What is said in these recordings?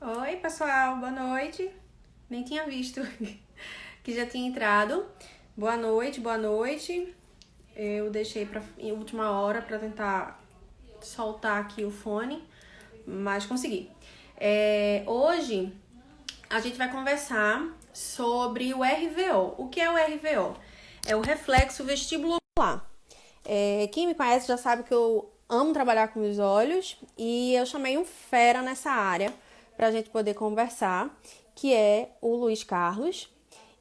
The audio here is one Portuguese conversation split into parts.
Oi, pessoal, boa noite. Nem tinha visto que já tinha entrado. Boa noite, boa noite. Eu deixei para em última hora para tentar soltar aqui o fone, mas consegui. Hoje a gente vai conversar sobre o RVO. O que é o RVO? É o reflexo vestibular. Quem me conhece já sabe que eu amo trabalhar com os olhos e eu chamei um fera nessa área para a gente poder conversar, que é o Luiz Carlos,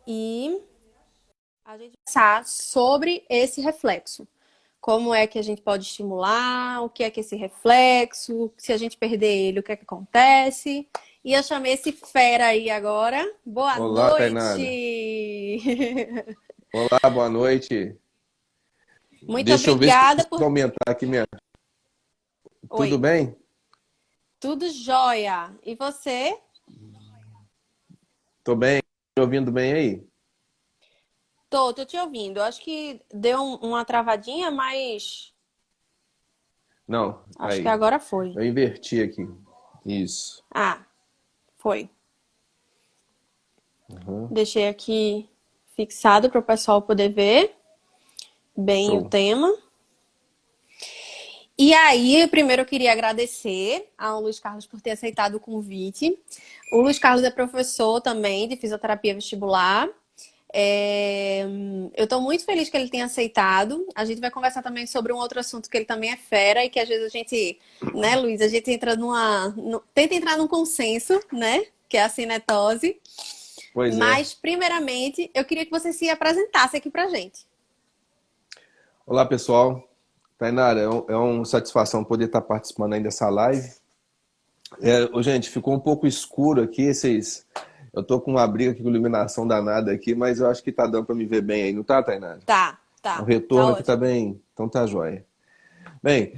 e a gente vai conversar sobre esse reflexo. Como é que a gente pode estimular, o que é que esse reflexo, se a gente perder ele, o que é que acontece. E eu chamei esse fera aí agora. Boa Olá, Tainara. noite! Olá, boa noite. Muito Deixa eu ver se eu obrigada consigo por... aumentar aqui minha. Tudo Oi, bem? tudo jóia. E você? Tô bem. Me ouvindo bem aí? Tô te ouvindo. Acho que deu uma travadinha, mas Não, acho que aí. agora foi. Eu inverti aqui. Isso. Ah, foi. Uhum. Deixei aqui fixado para o pessoal poder ver bem o Show. tema. E aí, primeiro eu queria agradecer ao Luiz Carlos por ter aceitado o convite. O Luiz Carlos é professor também de fisioterapia vestibular. Eu estou muito feliz que ele tenha aceitado. A gente vai conversar também sobre um outro assunto que ele também é fera e que às vezes a gente, né, Luiz, a gente entra tenta entrar num consenso, né, que é a cinetose. Pois é. Mas, primeiramente, eu queria que você se apresentasse aqui pra gente. Olá, pessoal. Tainara, é uma satisfação poder estar participando aí dessa live. Gente, ficou um pouco escuro aqui. Eu tô com uma briga aqui com iluminação danada aqui, mas eu acho que tá dando para me ver bem aí, não tá, Tainara? O Tá retorno aqui tá ótimo. bem, então tá jóia. Bem,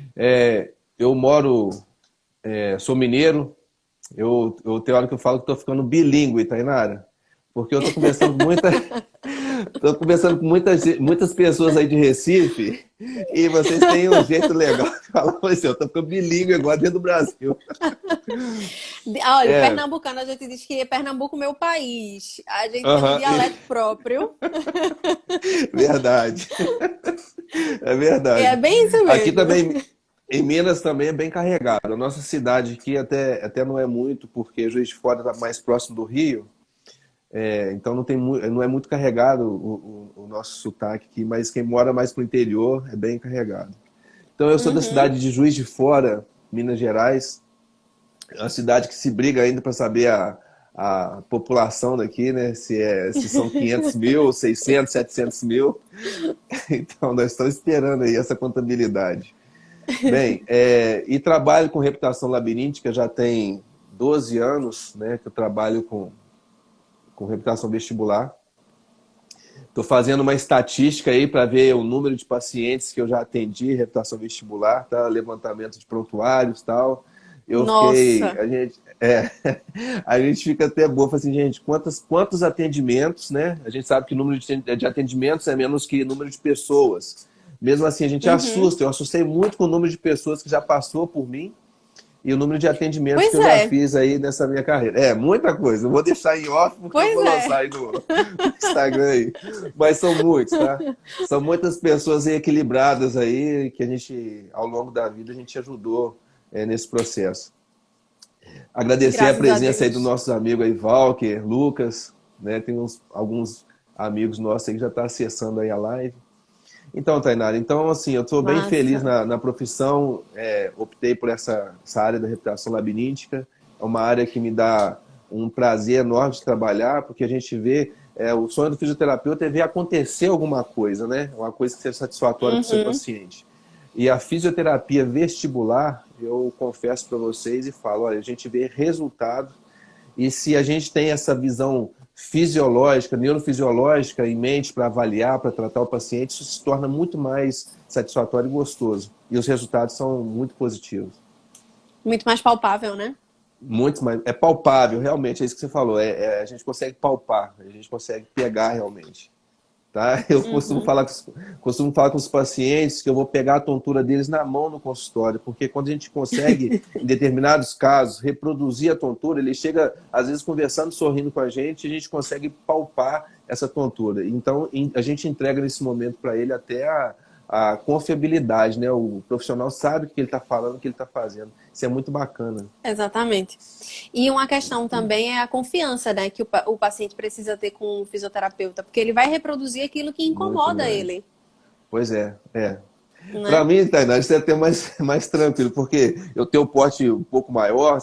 eu sou mineiro. Eu tenho hora que eu falo que estou ficando bilíngue, Tainara, porque eu estou conversando com tô conversando com muitas pessoas aí de Recife e vocês têm um jeito legal de falar assim, eu estou ficando bilíngue agora dentro do Brasil. Olha, É, pernambucano, a gente diz que é Pernambuco meu país. A gente tem um aham, dialeto próprio. verdade, é É verdade. bem isso Aqui mesmo. também, em Minas também é bem carregado. A nossa cidade aqui até não é muito, porque Juiz de Fora está mais próximo do Rio. Então não é muito carregado o nosso sotaque aqui, mas quem mora mais pro interior é bem carregado. Então eu sou da Uhum. cidade de Juiz de Fora, Minas Gerais, é uma cidade que se briga ainda para saber a população daqui, né? Se são 500 mil, 600, 700 mil. Então nós estamos esperando aí essa contabilidade. Bem, e trabalho com reputação labiríntica já tem 12 anos, né? Que eu trabalho com reputação vestibular. Estou fazendo uma estatística aí para ver o número de pacientes que eu já atendi, reputação vestibular, tá? Levantamento de prontuários e tal. Eu fiquei. Nossa. A gente fica até boa, fala assim, gente, quantos atendimentos, né? A gente sabe que o número de atendimentos é menos que o número de pessoas. Mesmo assim, a gente Uhum. assusta. Eu assustei muito com o número de pessoas que já passou por mim e o número de atendimentos que Pois eu já é, fiz aí nessa minha carreira. É, muita coisa. Eu vou deixar em off porque eu pois vou lançar é. aí no Instagram aí. Mas são muitos, tá? São muitas pessoas aí equilibradas aí que a gente, ao longo da vida, a gente ajudou nesse processo. Agradecer a Graças a presença aí dos Deus. nossos amigos aí, Valker, Lucas, né? Tem alguns amigos nossos aí que já estão acessando aí a live. Então, Tainara, então assim, eu estou bem feliz Massa. na profissão, optei por essa área da reputação labiríntica, é uma área que me dá um prazer enorme de trabalhar, porque a gente vê, o sonho do fisioterapeuta é ver acontecer alguma coisa, né? Uma coisa que seja satisfatória para o seu Uhum. paciente. E a fisioterapia vestibular, eu confesso para vocês e falo, olha, a gente vê resultado e se a gente tem essa visão fisiológica, neurofisiológica em mente para avaliar, para tratar o paciente, isso se torna muito mais satisfatório e gostoso. E os resultados são muito positivos. Muito mais palpável, né? Muito mais, é palpável, realmente, é isso que você falou. A gente consegue palpar, a gente consegue pegar realmente. tá? Eu Uhum. costumo falar com os pacientes que eu vou pegar a tontura deles na mão no consultório, porque quando a gente consegue, em determinados casos, reproduzir a tontura, ele chega, às vezes, conversando, sorrindo com a gente consegue palpar essa tontura. Então, a gente entrega nesse momento para ele até a confiabilidade, né? O profissional sabe o que ele está falando, o que ele está fazendo. Isso é muito bacana. Exatamente. E uma questão também é a confiança, né, que o paciente precisa ter com o fisioterapeuta, porque ele vai reproduzir aquilo que Muito incomoda grande. ele, Pois é, é. Para né? mim, Tainá, isso é até mais tranquilo, porque eu tenho um porte um pouco maior,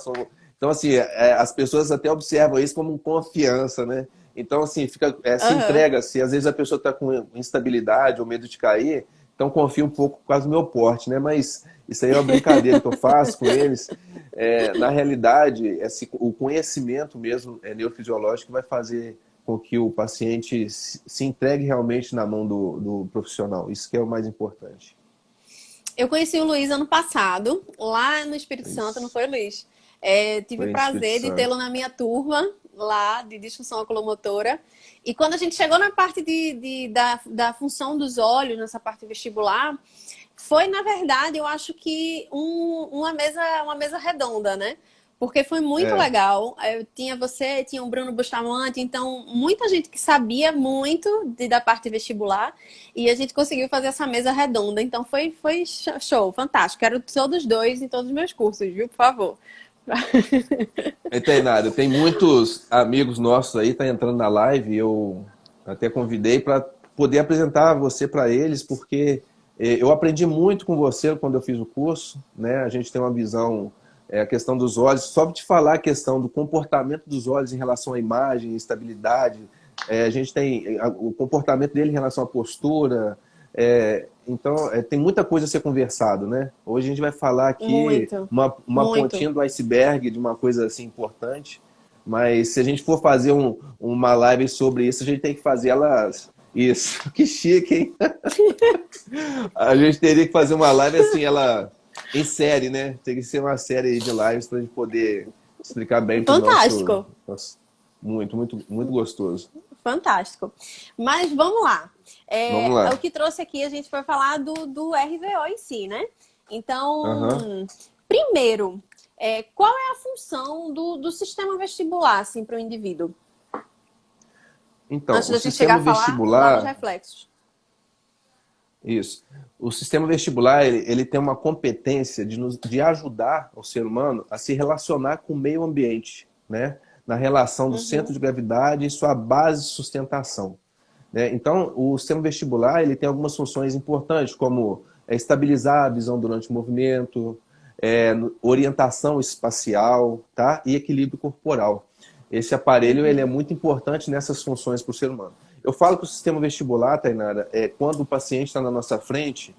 então, assim, as pessoas até observam isso como confiança, né? Então, assim, se Aham. entrega-se. Às vezes a pessoa está com instabilidade ou medo de cair, então confia um pouco por causa do meu porte, né? Mas isso aí é uma brincadeira que eu faço com eles. Na realidade, o conhecimento mesmo neurofisiológico vai fazer com que o paciente se entregue realmente na mão do profissional. Isso que é o mais importante. Eu conheci o Luiz ano passado, lá no Espírito Santo, não Isso. foi, Luiz? Tive o Foi em Espírito prazer de tê-lo Santo. na minha turma, lá de disfunção oculomotora. E quando a gente chegou na parte da função dos olhos, nessa parte vestibular, foi, na verdade, eu acho que uma mesa redonda, né? Porque foi muito É. legal. Eu tinha você, tinha o Bruno Bustamante, então muita gente que sabia muito da parte vestibular e a gente conseguiu fazer essa mesa redonda. Então foi show, fantástico. Quero todos dois em todos os meus cursos, viu? Por favor. Aí, Tainara, tem muitos amigos nossos aí, tá entrando na live, eu até convidei para poder apresentar você para eles, porque eu aprendi muito com você quando eu fiz o curso, né? A gente tem uma visão, a questão dos olhos, só te falar a questão do comportamento dos olhos em relação à imagem, estabilidade, a gente tem o comportamento dele em relação à postura, então tem muita coisa a ser conversado, né? Hoje a gente vai falar aqui Muito, uma muito. pontinha do iceberg de uma coisa assim importante, mas se a gente for fazer uma live sobre isso, a gente tem que fazer ela. Isso, que chique, hein? A gente teria que fazer uma live assim, ela em série, né? Tem que ser uma série de lives para a gente poder explicar bem para o Fantástico. Muito, muito, muito gostoso. Fantástico. Mas vamos lá. Vamos O lá. que trouxe aqui, a gente vai falar do RVO em si, né? Aham. Então, primeiro, qual é a função do sistema vestibular, assim, para o indivíduo? Então, Antes o da gente chegar sistema a falar lá nos vestibular. reflexos. Isso. O sistema vestibular, ele tem uma competência de ajudar o ser humano a se relacionar com o meio ambiente, né? Na relação do centro Uhum, de gravidade e sua base de sustentação, né? Então, o sistema vestibular, ele tem algumas funções importantes, como estabilizar a visão durante o movimento, orientação espacial, tá? E equilíbrio corporal. Esse aparelho, ele é uhum, muito importante nessas funções para o ser humano. Eu falo que o sistema vestibular, Tainara, quando o paciente está na nossa frente,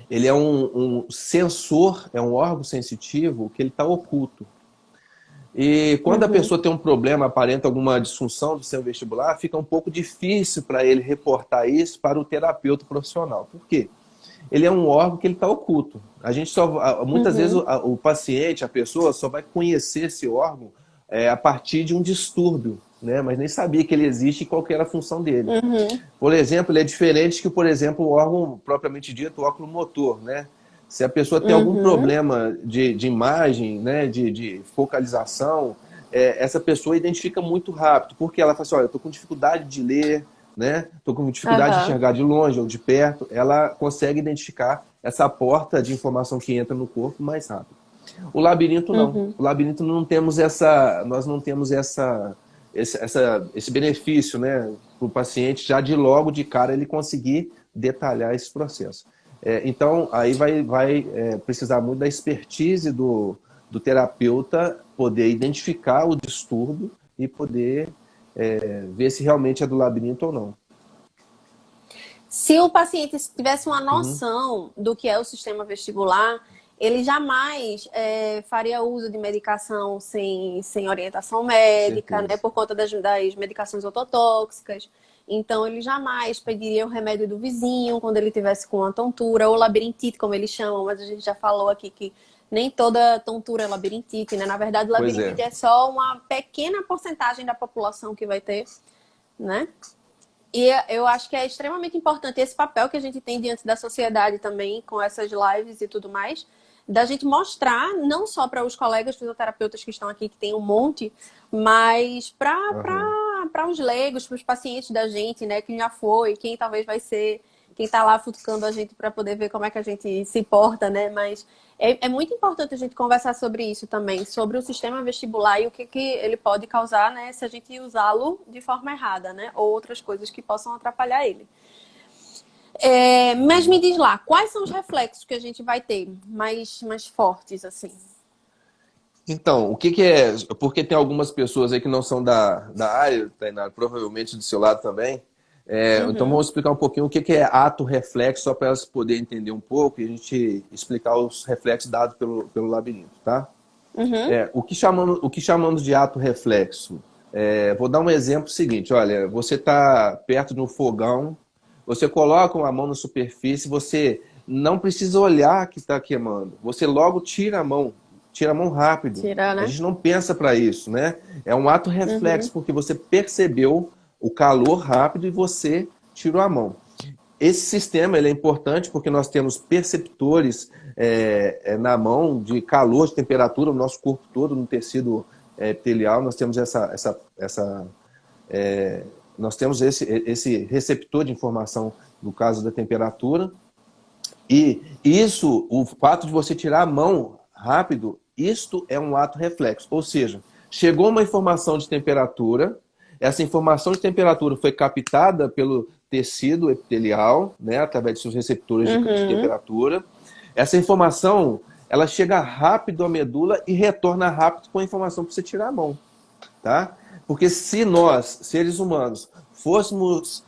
ele é um sensor, é um órgão sensitivo que ele está oculto. E quando a uhum, pessoa tem um problema, aparenta alguma disfunção do seu vestibular, fica um pouco difícil para ele reportar isso para o terapeuta profissional. Por quê? Ele é um órgão que ele está oculto. A gente muitas vezes uhum, o paciente, a pessoa, só vai conhecer esse órgão a partir de um distúrbio, né? Mas nem sabia que ele existe e qual que era a função dele. uhum, Por exemplo, ele é diferente que, por exemplo, o órgão propriamente dito, o óculo motor, né? Se a pessoa tem algum uhum, problema de imagem, né, de focalização, essa pessoa identifica muito rápido, porque ela fala assim, olha, eu estou com dificuldade de ler, né? Estou com dificuldade de aham, enxergar de longe ou de perto, ela consegue identificar essa porta de informação que entra no corpo mais rápido. O labirinto não. uhum. O labirinto nós não temos esse benefício, né, para o paciente já de logo de cara ele conseguir detalhar esse processo. Então aí vai precisar muito da expertise do terapeuta poder identificar o distúrbio e poder ver se realmente é do labirinto ou não. Se o paciente tivesse uma Uhum. noção do que é o sistema vestibular, ele jamais faria uso de medicação sem orientação Com médica, né, certeza. por conta das medicações ototóxicas. Então, ele jamais pediria o remédio do vizinho quando ele tivesse com uma tontura, ou labirintite, como eles chamam, mas a gente já falou aqui que nem toda tontura é labirintite, né? Na verdade, Pois labirintite é. é só uma pequena porcentagem da população que vai ter, né? E eu acho que é extremamente importante esse papel que a gente tem diante da sociedade também, com essas lives e tudo mais, da gente mostrar, não só para os colegas fisioterapeutas que estão aqui, que tem um monte, mas Aham. para os leigos, para os pacientes da gente, né, que já foi, quem talvez vai ser, quem está lá futucando a gente para poder ver como é que a gente se porta, né? Mas é muito importante a gente conversar sobre isso também, sobre o sistema vestibular e o que ele pode causar, né, se a gente usá-lo de forma errada, né? Ou outras coisas que possam atrapalhar ele. Mas me diz lá, quais são os reflexos que a gente vai ter mais fortes, assim? Então, o que que é? Porque tem algumas pessoas aí que não são da área, Tainá, provavelmente do seu lado também. Então Uhum, vamos explicar um pouquinho o que que é ato reflexo, só para elas poderem entender um pouco e a gente explicar os reflexos dados pelo labirinto, tá? uhum, O que chamamos de ato reflexo? Vou dar um exemplo seguinte, olha, você está perto de um fogão, você coloca uma mão na superfície, você não precisa olhar que está queimando, você logo tira a mão rápido. tirar, A né? gente não pensa para isso, né? É um ato reflexo, Uhum, porque você percebeu o calor rápido e você tirou a mão. Esse sistema ele é importante porque nós temos perceptores na mão de calor, de temperatura, no nosso corpo todo, no tecido epitelial, nós temos nós temos esse receptor de informação no caso da temperatura. E isso, o fato de você tirar a mão rápido, isto é um ato reflexo. Ou seja, chegou uma informação de temperatura, essa informação de temperatura foi captada pelo tecido epitelial, né, através de seus receptores de uhum, temperatura. Essa informação, ela chega rápido à medula e retorna rápido com a informação para você tirar a mão, tá? Porque se nós, seres humanos, fôssemos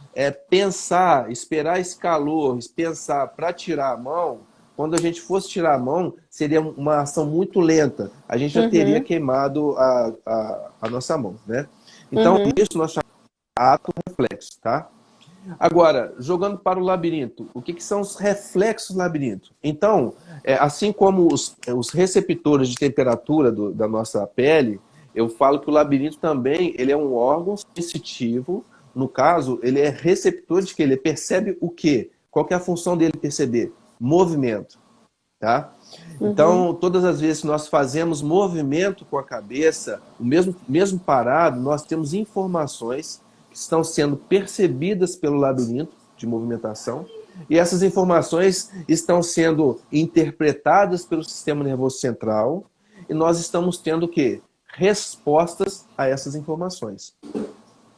pensar, esperar esse calor, pensar para tirar a mão, quando a gente fosse tirar a mão, seria uma ação muito lenta. A gente já teria uhum, queimado a nossa mão, né? Então, uhum, isso nós chamamos de ato reflexo, tá? Agora, jogando para o labirinto, o que que são os reflexos do labirinto? Então, assim como os receptores de temperatura da nossa pele, eu falo que o labirinto também ele é um órgão sensitivo. No caso, ele é receptor de que ele percebe o quê? Qual que é a função dele perceber? Movimento, tá? uhum, Então, todas as vezes que nós fazemos movimento com a cabeça, mesmo parado, nós temos informações que estão sendo percebidas pelo labirinto de movimentação, e essas informações estão sendo interpretadas pelo sistema nervoso central, e nós estamos tendo o quê? Respostas a essas informações.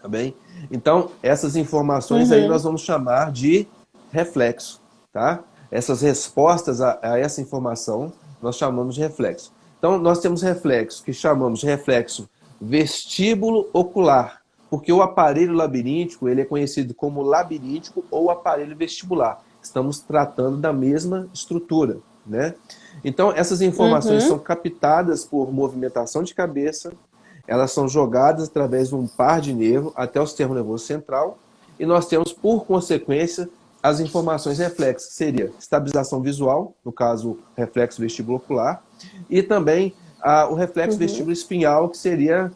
Tá bem? Então, essas informações aí uhum, nós vamos chamar de reflexo, tá? Essas respostas a essa informação nós chamamos de reflexo. Então, nós temos reflexo que chamamos de reflexo vestíbulo ocular, porque o aparelho labiríntico ele é conhecido como labiríntico ou aparelho vestibular. Estamos tratando da mesma estrutura, né? Então, essas informações uhum, são captadas por movimentação de cabeça, elas são jogadas através de um par de nervo até o sistema nervoso central e nós temos, por consequência, as informações reflexas, que seria estabilização visual, no caso, reflexo vestibulocular, e também o reflexo uhum. vestíbulo espinhal, que seria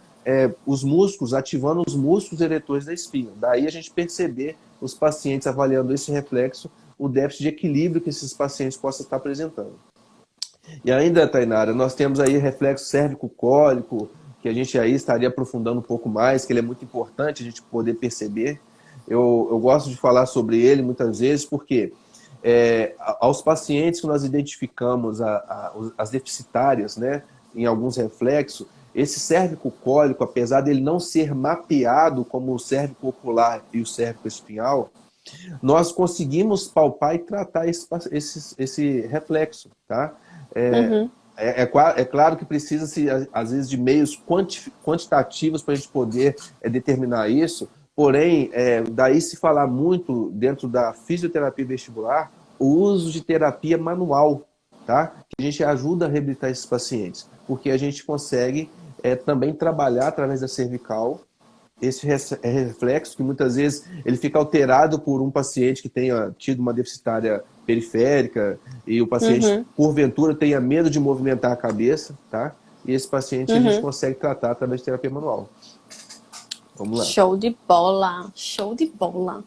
os músculos, ativando os músculos eretores da espinha. Daí a gente perceber os pacientes avaliando esse reflexo, o déficit de equilíbrio que esses pacientes possam estar apresentando. E ainda, Tainara, nós temos aí reflexo cérvico-cólico, que a gente aí estaria aprofundando um pouco mais, que ele é muito importante a gente poder perceber. Eu gosto de falar sobre ele muitas vezes, porque aos pacientes que nós identificamos as deficitárias, né, em alguns reflexos, esse cérvico-cólico, apesar dele não ser mapeado como o cérvico ocular e o cérvico espinhal, nós conseguimos palpar e tratar esse reflexo, tá? É, Uhum, é claro que precisa-se, às vezes, de meios quantitativos para a gente poder determinar isso, porém, daí se falar muito dentro da fisioterapia vestibular, o uso de terapia manual, tá? Que a gente ajuda a reabilitar esses pacientes, porque a gente consegue também trabalhar através da cervical esse reflexo, que muitas vezes ele fica alterado por um paciente que tenha tido uma deficitária periférica e o paciente, uhum, porventura, tenha medo de movimentar a cabeça, tá? E esse paciente a gente uhum. consegue tratar através de terapia manual. Vamos lá. Show de bola, show de bola.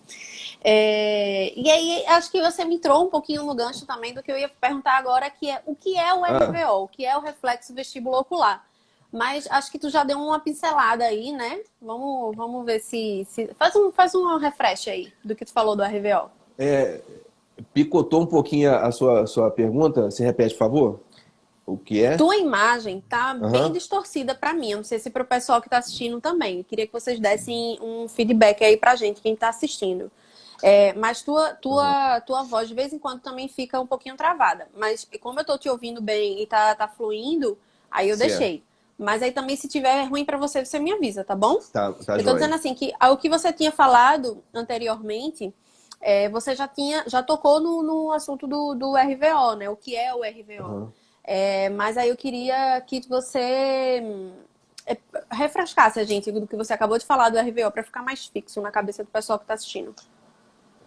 E aí, acho que você me entrou um pouquinho no gancho também do que eu ia perguntar agora, que é o que é o Ah, RVO, o que é o reflexo vestíbulo ocular. Mas acho que tu já deu uma pincelada aí, né? Vamos ver se... Faz um refresh aí do que tu falou do RVO. picotou um pouquinho a sua pergunta. Se repete, por favor. O que é? Tua imagem tá bem Aham. distorcida para mim. Eu não sei se para o pessoal que tá assistindo também. Eu queria que vocês dessem um feedback aí pra gente, quem tá assistindo. Mas Aham. tua voz de vez em quando também fica um pouquinho travada. Mas como eu tô te ouvindo bem e tá fluindo, aí eu Certo. deixei. Mas aí também, se tiver ruim para você, você me avisa, tá bom? Tá Eu tô dizendo joia. assim, que o que você tinha falado anteriormente, você já tocou no assunto do RVO, né? O que é o RVO. Aham. Mas aí eu queria que você é, refrescasse a gente do que você acabou de falar do RVO, para ficar mais fixo na cabeça do pessoal que está assistindo.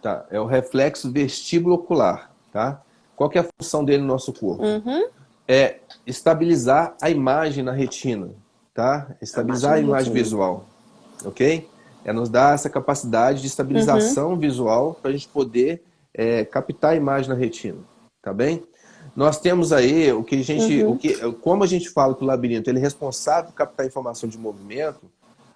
Tá. É o reflexo vestíbulo ocular, tá? Qual que é a função dele no nosso corpo? Uhum. É estabilizar a imagem na retina, tá? A Estabilizar máquina a imagem retina. visual, ok? É nos dar essa capacidade de Uhum. estabilização visual para a gente poder captar a imagem na retina, tá bem? Nós temos aí Uhum. como a gente fala que o labirinto ele é responsável por captar informação de movimento,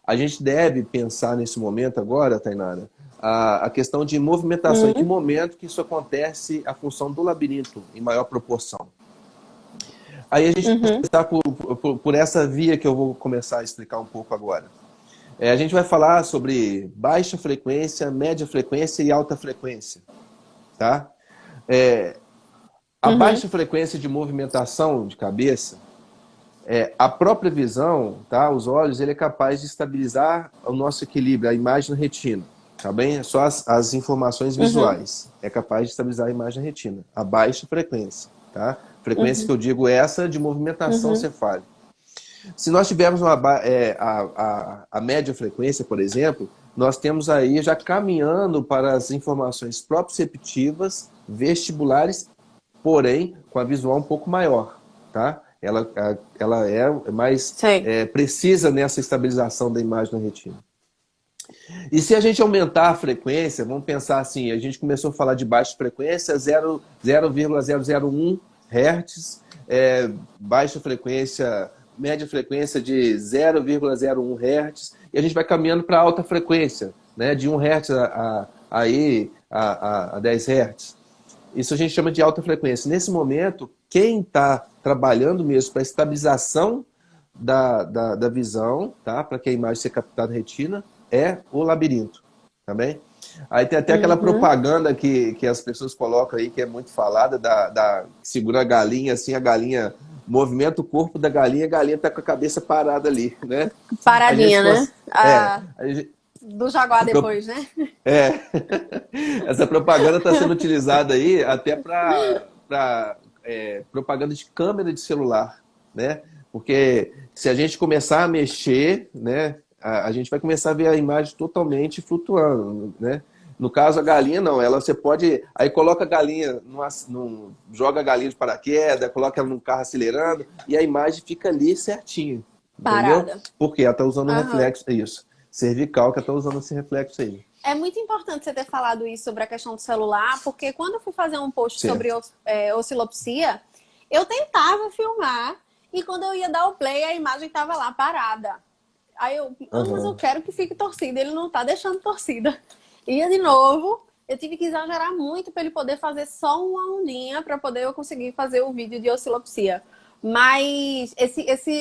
a gente deve pensar nesse momento agora, Tainara, a questão de movimentação. Em que Uhum. momento que isso acontece, a função do labirinto em maior proporção? Aí a gente vai Uhum. começar por essa via que eu vou começar a explicar um pouco agora. A gente vai falar sobre baixa frequência, média frequência e alta frequência, tá? É, a Uhum. baixa frequência de movimentação de cabeça, a própria visão, tá? Os olhos, ele é capaz de estabilizar o nosso equilíbrio, a imagem na retina, tá bem? É só as informações Uhum. visuais. É capaz de estabilizar a imagem na retina. A baixa frequência, tá? Frequência Uhum. que eu digo é essa de movimentação Uhum. cefálica. Se nós tivermos a média frequência, por exemplo, nós temos aí já caminhando para as informações proprioceptivas, vestibulares, porém com a visual um pouco maior, tá? Ela é mais Sei. precisa nessa estabilização da imagem na retina. E se a gente aumentar a frequência, vamos pensar assim, a gente começou a falar de baixa frequência, 0,001 Hz, baixa frequência, média frequência de 0,01 Hz, e a gente vai caminhando para alta frequência, né, de 1 Hz a 10 Hz. Isso a gente chama de alta frequência. Nesse momento, quem está trabalhando mesmo para a estabilização da visão, tá? Para que a imagem seja captada na retina, é o labirinto, tá bem? Aí tem até aquela Uhum. propaganda que as pessoas colocam aí, que é muito falada, segura a galinha, assim, a galinha movimenta o corpo da galinha, a galinha está com a cabeça parada ali, né? A gente, Paradinha, né? a gente, Do Jaguar depois, né? é, essa propaganda está sendo utilizada aí até para propaganda de câmera de celular, né? Porque se a gente começar a mexer, né, a gente vai começar a ver a imagem totalmente flutuando, né? No caso, a galinha não, você pode. Aí coloca a galinha, joga a galinha de paraquedas, coloca ela num carro acelerando, e a imagem fica ali certinho, entendeu? Parada. Porque ela está usando um Aham. reflexo, isso, cervical, que ela está usando esse reflexo aí. É muito importante você ter falado isso sobre a questão do celular, porque quando eu fui fazer um post sobre Certo. oscilopsia, eu tentava filmar e quando eu ia dar o play, a imagem estava lá parada. Aí mas eu Aham. quero que fique torcida, ele não tá deixando torcida. Ia de novo, eu tive que exagerar muito para ele poder fazer só uma ondinha para poder eu conseguir fazer o vídeo de oscilopsia. Mas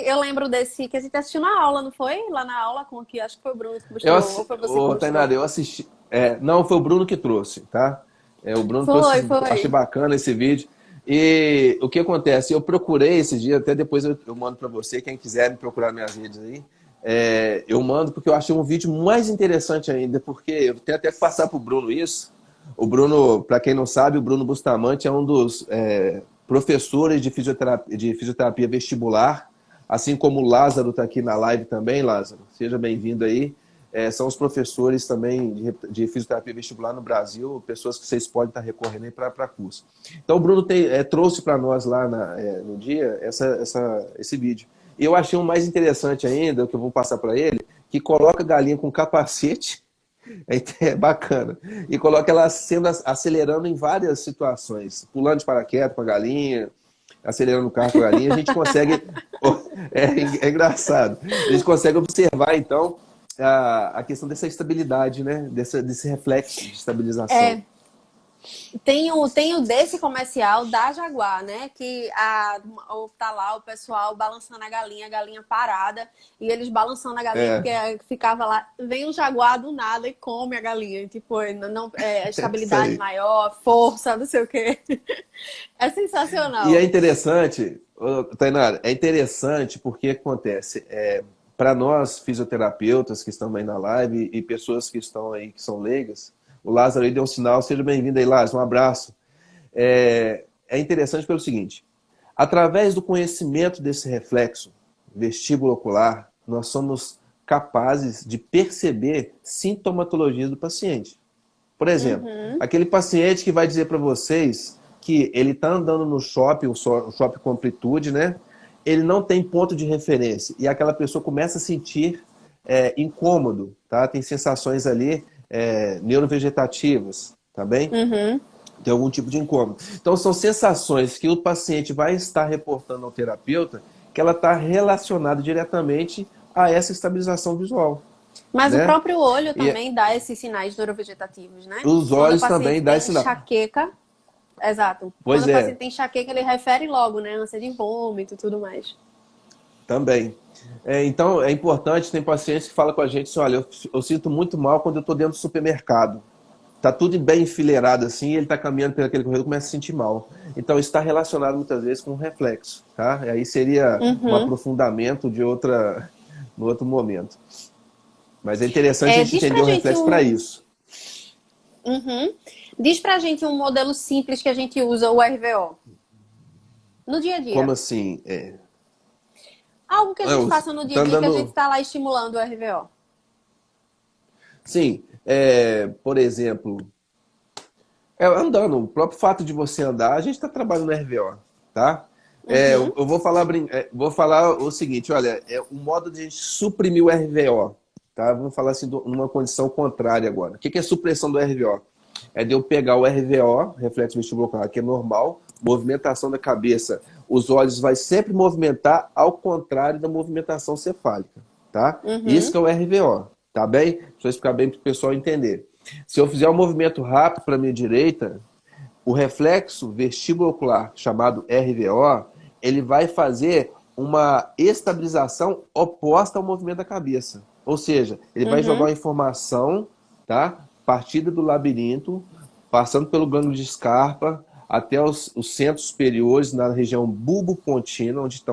eu lembro desse que a gente assistiu na aula, não foi? Lá na aula com que acho que foi o Bruno que mostrou, ou foi você que mostrou? Tainara, eu assisti. Não, foi o Bruno que trouxe, tá? O Bruno trouxe, Foi, achei foi. bacana esse vídeo. E o que acontece? Eu procurei esse dia, até depois eu mando para você, quem quiser me procurar nas minhas redes aí. Eu mando porque eu achei um vídeo mais interessante ainda, porque eu tenho até que passar para o Bruno isso. O Bruno, para quem não sabe, o Bruno Bustamante é um dos professores de fisioterapia vestibular, assim como o Lázaro está aqui na live também, Lázaro. Seja bem-vindo aí. São os professores também de fisioterapia vestibular no Brasil, pessoas que vocês podem estar recorrendo aí para curso. Então o Bruno trouxe para nós lá no dia esse vídeo. E eu achei um mais interessante ainda, o que eu vou passar para ele, que coloca a galinha com capacete, é bacana, e coloca ela acelerando em várias situações, pulando de paraquedas com a galinha, acelerando o carro com a galinha, a gente consegue, é engraçado, a gente consegue observar, então, a questão dessa estabilidade, né? Desse reflexo de estabilização. Tem o desse comercial da Jaguar, né? Que tá lá o pessoal balançando a galinha parada, e eles balançando a galinha, porque ficava lá, vem o Jaguar do nada e come a galinha. Tipo, estabilidade maior, força, não sei o quê. É E sensacional. é interessante, Tainara, é interessante porque acontece, para nós fisioterapeutas que estão aí na live e pessoas que estão aí que são leigas, o Lázaro aí deu um sinal, seja bem-vindo aí, Lázaro, um abraço. É interessante pelo seguinte, através do conhecimento desse reflexo vestíbulo ocular, nós somos capazes de perceber sintomatologias do paciente. Por exemplo, aquele paciente que vai dizer para vocês que ele está andando no shopping, o shopping com amplitude, né? Ele não tem ponto de referência e aquela pessoa começa a sentir incômodo, tá? Tem sensações ali neurovegetativas, tá bem? Tem algum tipo de incômodo. Então, são sensações que o paciente vai estar reportando ao terapeuta que ela está relacionada diretamente a essa estabilização visual. Mas o Né? próprio olho também dá esses sinais neurovegetativos, né? Os Quando o olhos paciente também dão tem esse sinal. enxaqueca, exato. Pois Quando o é, paciente tem enxaqueca, ele refere logo, né? Ânsia de vômito e tudo mais. também. Então, é importante, tem pacientes que falam com a gente assim, olha, eu sinto muito mal quando eu estou dentro do supermercado. Tá tudo bem enfileirado assim, e ele está caminhando por aquele corredor e começa a sentir mal. Então, isso está relacionado muitas vezes com um reflexo, tá? E aí seria um aprofundamento no outro momento. Mas é interessante a gente Diz entender pra o gente reflexo para isso. Diz pra gente um modelo simples que a gente usa, o RVO. No dia a Como dia. assim? Algo que a gente faça no dia a Tá dia que a gente dando... está lá estimulando o RVO. Sim, por exemplo, andando, o próprio fato de você andar, a gente está trabalhando no RVO, tá? Eu vou falar o seguinte, olha, o modo de a gente suprimir o RVO, tá? Vamos falar assim, numa condição contrária agora. O que é supressão do RVO? É de eu pegar o RVO, reflexo vestibular ocular, que é normal, movimentação da cabeça, os olhos vai sempre movimentar ao contrário da movimentação cefálica, tá? Isso que é o RVO, tá bem? Deixa eu explicar bem para o pessoal entender. Se eu fizer um movimento rápido para a minha direita, o reflexo vestíbulo ocular, chamado RVO, ele vai fazer uma estabilização oposta ao movimento da cabeça. Ou seja, ele vai jogar uma informação, tá? Partida do labirinto, passando pelo gânglio de Scarpa, até os centros superiores, na região bulbopontina, onde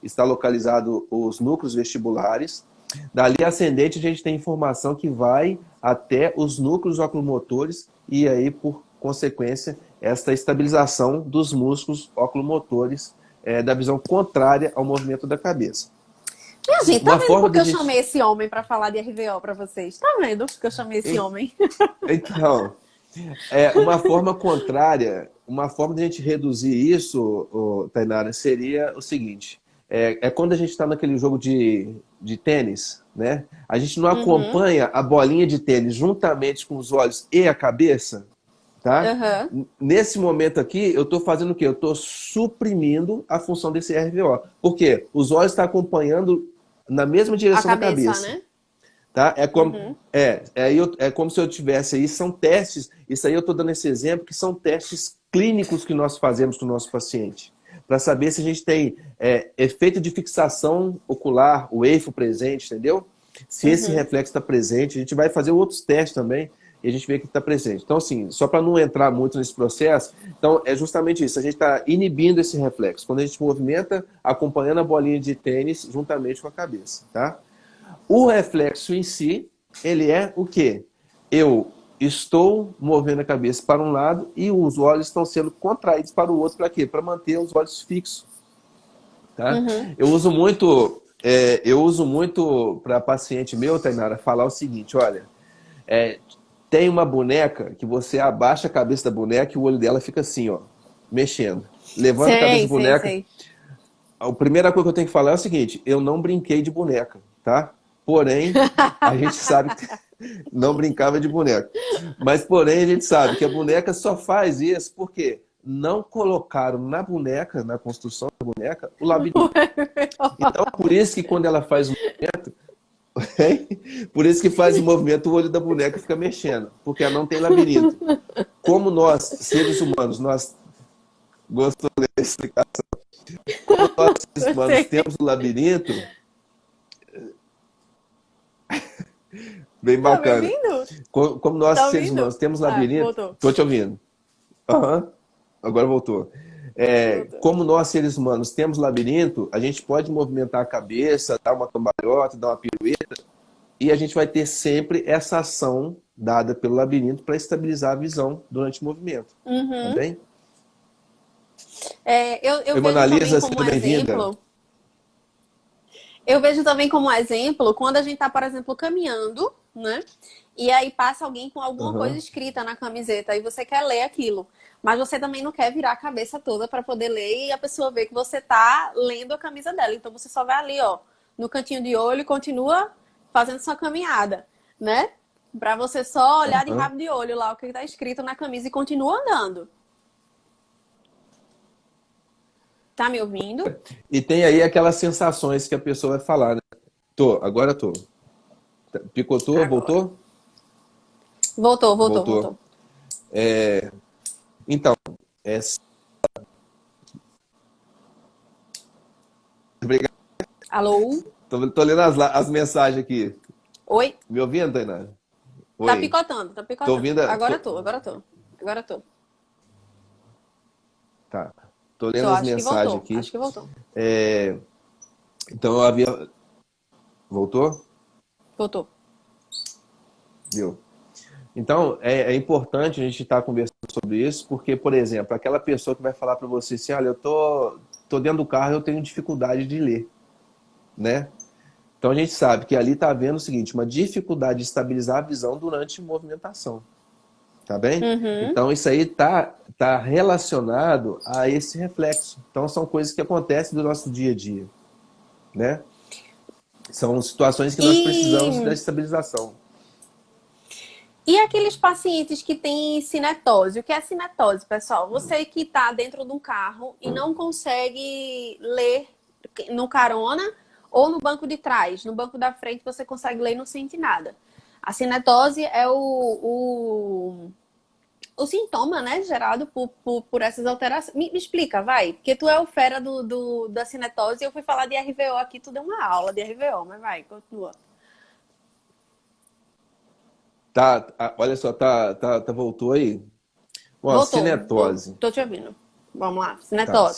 está localizado os núcleos vestibulares. Dali ascendente, a gente tem informação que vai até os núcleos oculomotores e aí, por consequência, esta estabilização dos músculos oculomotores da visão contrária ao movimento da cabeça. Minha gente, tá vendo porque eu chamei esse homem para falar de RVO para vocês? Tá vendo porque eu chamei esse homem? Então, uma forma contrária, uma forma de a gente reduzir isso, Tainara, seria o seguinte. Quando a gente está naquele jogo de tênis, né? A gente não acompanha a bolinha de tênis juntamente com os olhos e a cabeça, tá? Nesse momento aqui, eu estou fazendo o quê? Eu estou suprimindo a função desse RVO. Por quê? Os olhos estão acompanhando na mesma direção da cabeça. Né? Tá? Como se eu tivesse aí, são testes, isso aí eu estou dando esse exemplo, que são testes clínicos que nós fazemos com o nosso paciente, para saber se a gente tem efeito de fixação ocular, o EIFO presente, entendeu? Se esse reflexo está presente, a gente vai fazer outros testes também, e a gente vê que está presente. Então, assim, só para não entrar muito nesse processo, então é justamente isso, a gente está inibindo esse reflexo, quando a gente movimenta, acompanhando a bolinha de tênis juntamente com a cabeça, tá? O reflexo em si, ele é o quê? Eu estou movendo a cabeça para um lado e os olhos estão sendo contraídos para o outro. Para quê? Para manter os olhos fixos. Tá? Eu uso muito para paciente meu, Tainara, falar o seguinte, olha, tem uma boneca que você abaixa a cabeça da boneca e o olho dela fica assim, ó, mexendo. Levanta a cabeça da boneca. A primeira coisa que eu tenho que falar é o seguinte, eu não brinquei de boneca, tá? Porém, a gente sabe que não brincava de boneca. Mas, porém, a gente sabe que a boneca só faz isso porque não colocaram na boneca, na construção da boneca, o labirinto. Então, por isso que quando ela faz o movimento, por isso que faz o movimento, o olho da boneca fica mexendo, porque ela não tem labirinto. Como nós, seres humanos, nós gostou da explicação. Como nós, seres humanos, temos o labirinto, bem Tá me bacana. ouvindo? Como nós, Tá seres ouvindo? humanos, temos Ah, labirinto, voltou. estou te ouvindo. Aham. Agora voltou. Voltou. Como nós, seres humanos, temos labirinto, a gente pode movimentar a cabeça, dar uma cambalhota, dar uma pirueta, e a gente vai ter sempre essa ação dada pelo labirinto para estabilizar a visão durante o movimento. Tá Uhum. bem? Eu Oi, vejo Mona também Lisa, como seja bem-vinda. exemplo. Eu vejo também como exemplo quando a gente tá, por exemplo, caminhando, né? E aí passa alguém com alguma coisa Aham. escrita na camiseta e você quer ler aquilo. Mas você também não quer virar a cabeça toda para poder ler e a pessoa ver que você tá lendo a camisa dela. Então você só vai ali, ó, no cantinho de olho e continua fazendo sua caminhada, né? Para você só olhar de Aham. rabo de olho lá o que tá escrito na camisa e continua andando. Tá me ouvindo? E tem aí aquelas sensações que a pessoa vai falar, né? Agora tô. Picotou, Agora. voltou? Voltou, voltou, Voltou. voltou. Então, é... obrigado. Alô? Tô lendo as mensagens aqui. Oi? Me ouvindo, Tainá? Tá Oi. picotando, tá Tô picotando. ouvindo. Agora tô, agora tô. Agora tô. Tá. Tô Tô, lendo as acho que mensagens voltou. aqui. Acho que voltou. Então eu havia. Voltou? Voltou. Viu? Então é importante a gente estar conversando sobre isso, porque, por exemplo, aquela pessoa que vai falar para você assim: olha, eu tô dentro do carro e eu tenho dificuldade de ler, né? Então a gente sabe que ali está havendo o seguinte: uma dificuldade de estabilizar a visão durante a movimentação. Tá bem? Uhum. Então isso aí tá relacionado a esse reflexo. Então são coisas que acontecem do nosso dia a dia, né? São situações que nós precisamos da E, estabilização. e aqueles pacientes que têm cinetose? O que é cinetose, pessoal? Você que está dentro de um carro e não consegue ler no carona ou no banco de trás. No banco da frente você consegue ler e não sente nada. A cinetose é o sintoma, né, gerado por essas alterações. Me explica, vai. Porque tu é o fera da cinetose e eu fui falar de RVO aqui, tu deu uma aula de RVO, mas vai, continua. Olha só, voltou aí. Bom, a Voltou, cinetose. tô te ouvindo. Vamos lá, Tá, cinetose.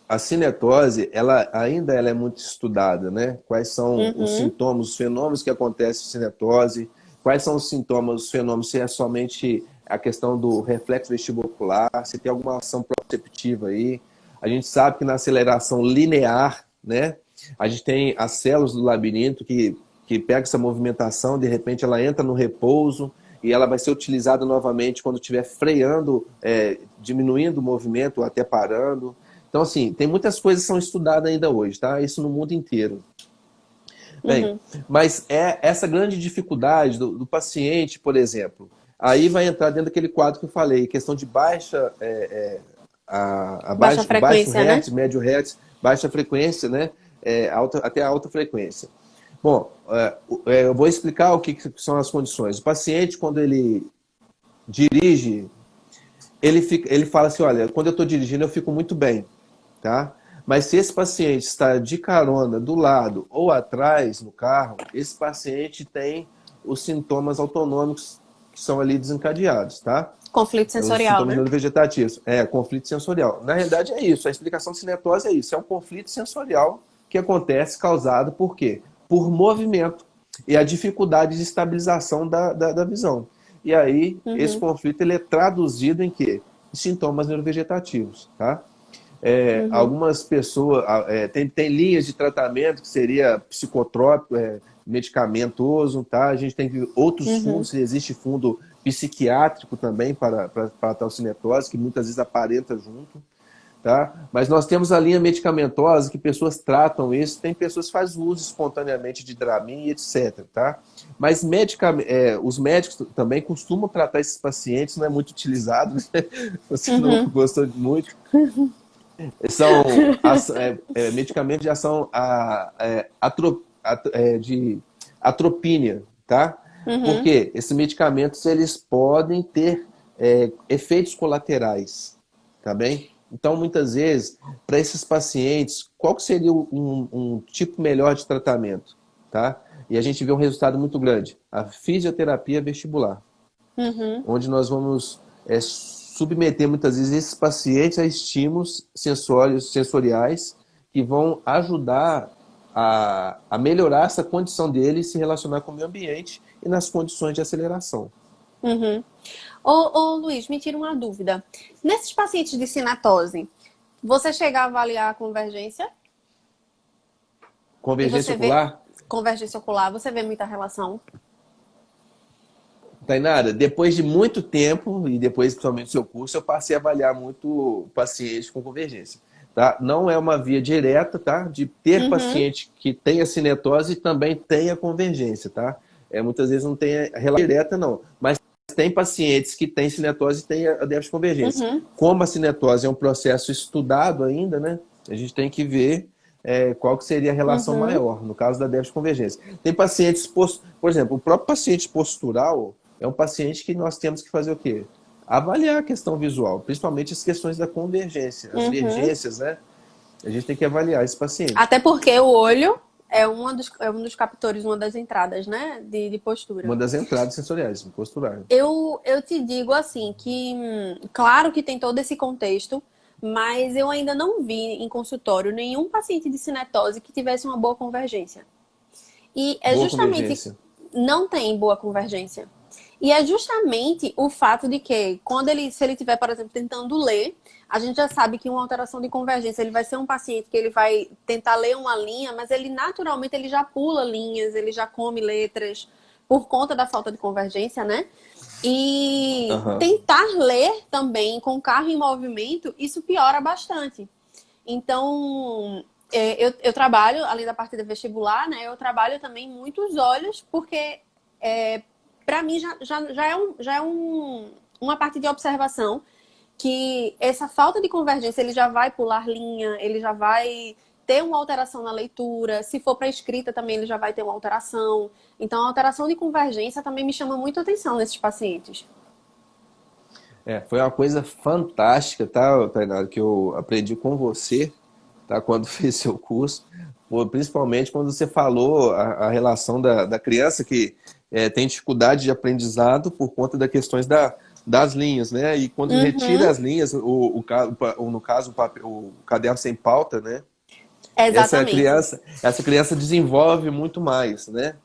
a cinetose, ela é muito estudada, né? Quais são os Uhum, sintomas, os fenômenos que acontecem com cinetose, quais são os sintomas, os fenômenos, se é somente a questão do reflexo vestibular, se tem alguma ação proprioceptiva aí. A gente sabe que na aceleração linear, né? A gente tem as células do labirinto que pega essa movimentação, de repente ela entra no repouso, e ela vai ser utilizada novamente quando estiver freando, diminuindo o movimento ou até parando. Então, assim, tem muitas coisas que são estudadas ainda hoje, tá? Isso no mundo inteiro. Bem, uhum. mas é essa grande dificuldade do paciente, por exemplo, aí vai entrar dentro daquele quadro que eu falei, questão de baixa, Baixa baixo frequência, né? hertz, médio hertz, baixa frequência, né? Até alta frequência. Bom, eu vou explicar o que são as condições. O paciente, quando ele dirige, ele fala assim, olha, quando eu estou dirigindo eu fico muito bem, tá? Mas se esse paciente está de carona do lado ou atrás no carro, esse paciente tem os sintomas autonômicos que são ali desencadeados, tá? Conflito Os sensorial, sintomas né? neurovegetativos. Conflito sensorial. Na realidade é isso, a explicação de cinetose é isso, é um conflito sensorial que acontece causado por quê? Por movimento e a dificuldade de estabilização da visão. E aí, esse Uhum, conflito ele é traduzido em quê? Sintomas neurovegetativos, tá? uhum, Algumas pessoas, tem linhas de tratamento que seria psicotrópico, medicamentoso, tá? A gente tem outros uhum. fundos, existe fundo psiquiátrico também para tal cinetose, que muitas vezes aparenta junto, tá? Mas nós temos a linha medicamentosa que pessoas tratam isso, tem pessoas que fazem uso espontaneamente de Dramin e etc, tá? Mas os médicos também costumam tratar esses pacientes, não é muito utilizado, né? Você não Uhum. gostou muito. São medicamentos de ação de atropínia, tá? Uhum. Porque esses medicamentos eles podem ter efeitos colaterais, tá bem? Então, muitas vezes, para esses pacientes, qual que seria um tipo melhor de tratamento, tá? E a gente vê um resultado muito grande, a fisioterapia vestibular, Uhum. onde nós vamos submeter muitas vezes esses pacientes a estímulos sensoriais que vão ajudar a melhorar essa condição dele e se relacionar com o meio ambiente e nas condições de aceleração. Uhum. Ô, Luiz, me tira uma dúvida. Nesses pacientes de cinatose, você chega a avaliar a convergência e Convergência você vê ocular, convergência ocular, você vê muita relação? Tainara, depois de muito tempo, e depois principalmente do seu curso, eu passei a avaliar muito pacientes com convergência. Tá? Não é uma via direta, tá? De ter Uhum. paciente que tenha cinetose e também tenha convergência, tá? Muitas vezes não tem a relação direta, não. Mas tem pacientes que têm cinetose e têm a déficit de convergência. Uhum. Como a cinetose é um processo estudado ainda, né? A gente tem que ver qual que seria a relação Uhum. maior, no caso da déficit de convergência. Tem pacientes, por exemplo, o próprio paciente postural é um paciente que nós temos que fazer o quê? Avaliar a questão visual, principalmente as questões da convergência, as Uhum. divergências, né? A gente tem que avaliar esse paciente. Até porque o olho é um dos captores, uma das entradas, né, de postura. Uma das entradas sensoriais, postural. Eu te digo assim que, claro que tem todo esse contexto, mas eu ainda não vi em consultório nenhum paciente de cinetose que tivesse uma boa convergência. E é Boa justamente convergência. não tem boa convergência. E é justamente o fato de que, se ele estiver, por exemplo, tentando ler, a gente já sabe que uma alteração de convergência, ele vai ser um paciente que ele vai tentar ler uma linha, mas ele naturalmente ele já pula linhas, ele já come letras por conta da falta de convergência, né? E Aham. tentar ler também com o carro em movimento, isso piora bastante. Então, eu trabalho, além da parte do vestibular, né? Eu trabalho também muito os olhos, porque para mim já é uma parte de observação que essa falta de convergência ele já vai pular linha, ele já vai ter uma alteração na leitura, se for para escrita também ele já vai ter uma alteração. Então a alteração de convergência também me chama muito atenção nesses pacientes. Foi uma coisa fantástica, tá, Tainara, que eu aprendi com você, tá, quando fiz seu curso. Principalmente quando você falou a relação da criança que tem dificuldade de aprendizado por conta das questões das linhas, né? E quando retira Uhum, as linhas, no caso, o caderno sem pauta, né? Essa exatamente. criança, essa criança desenvolve muito mais, né?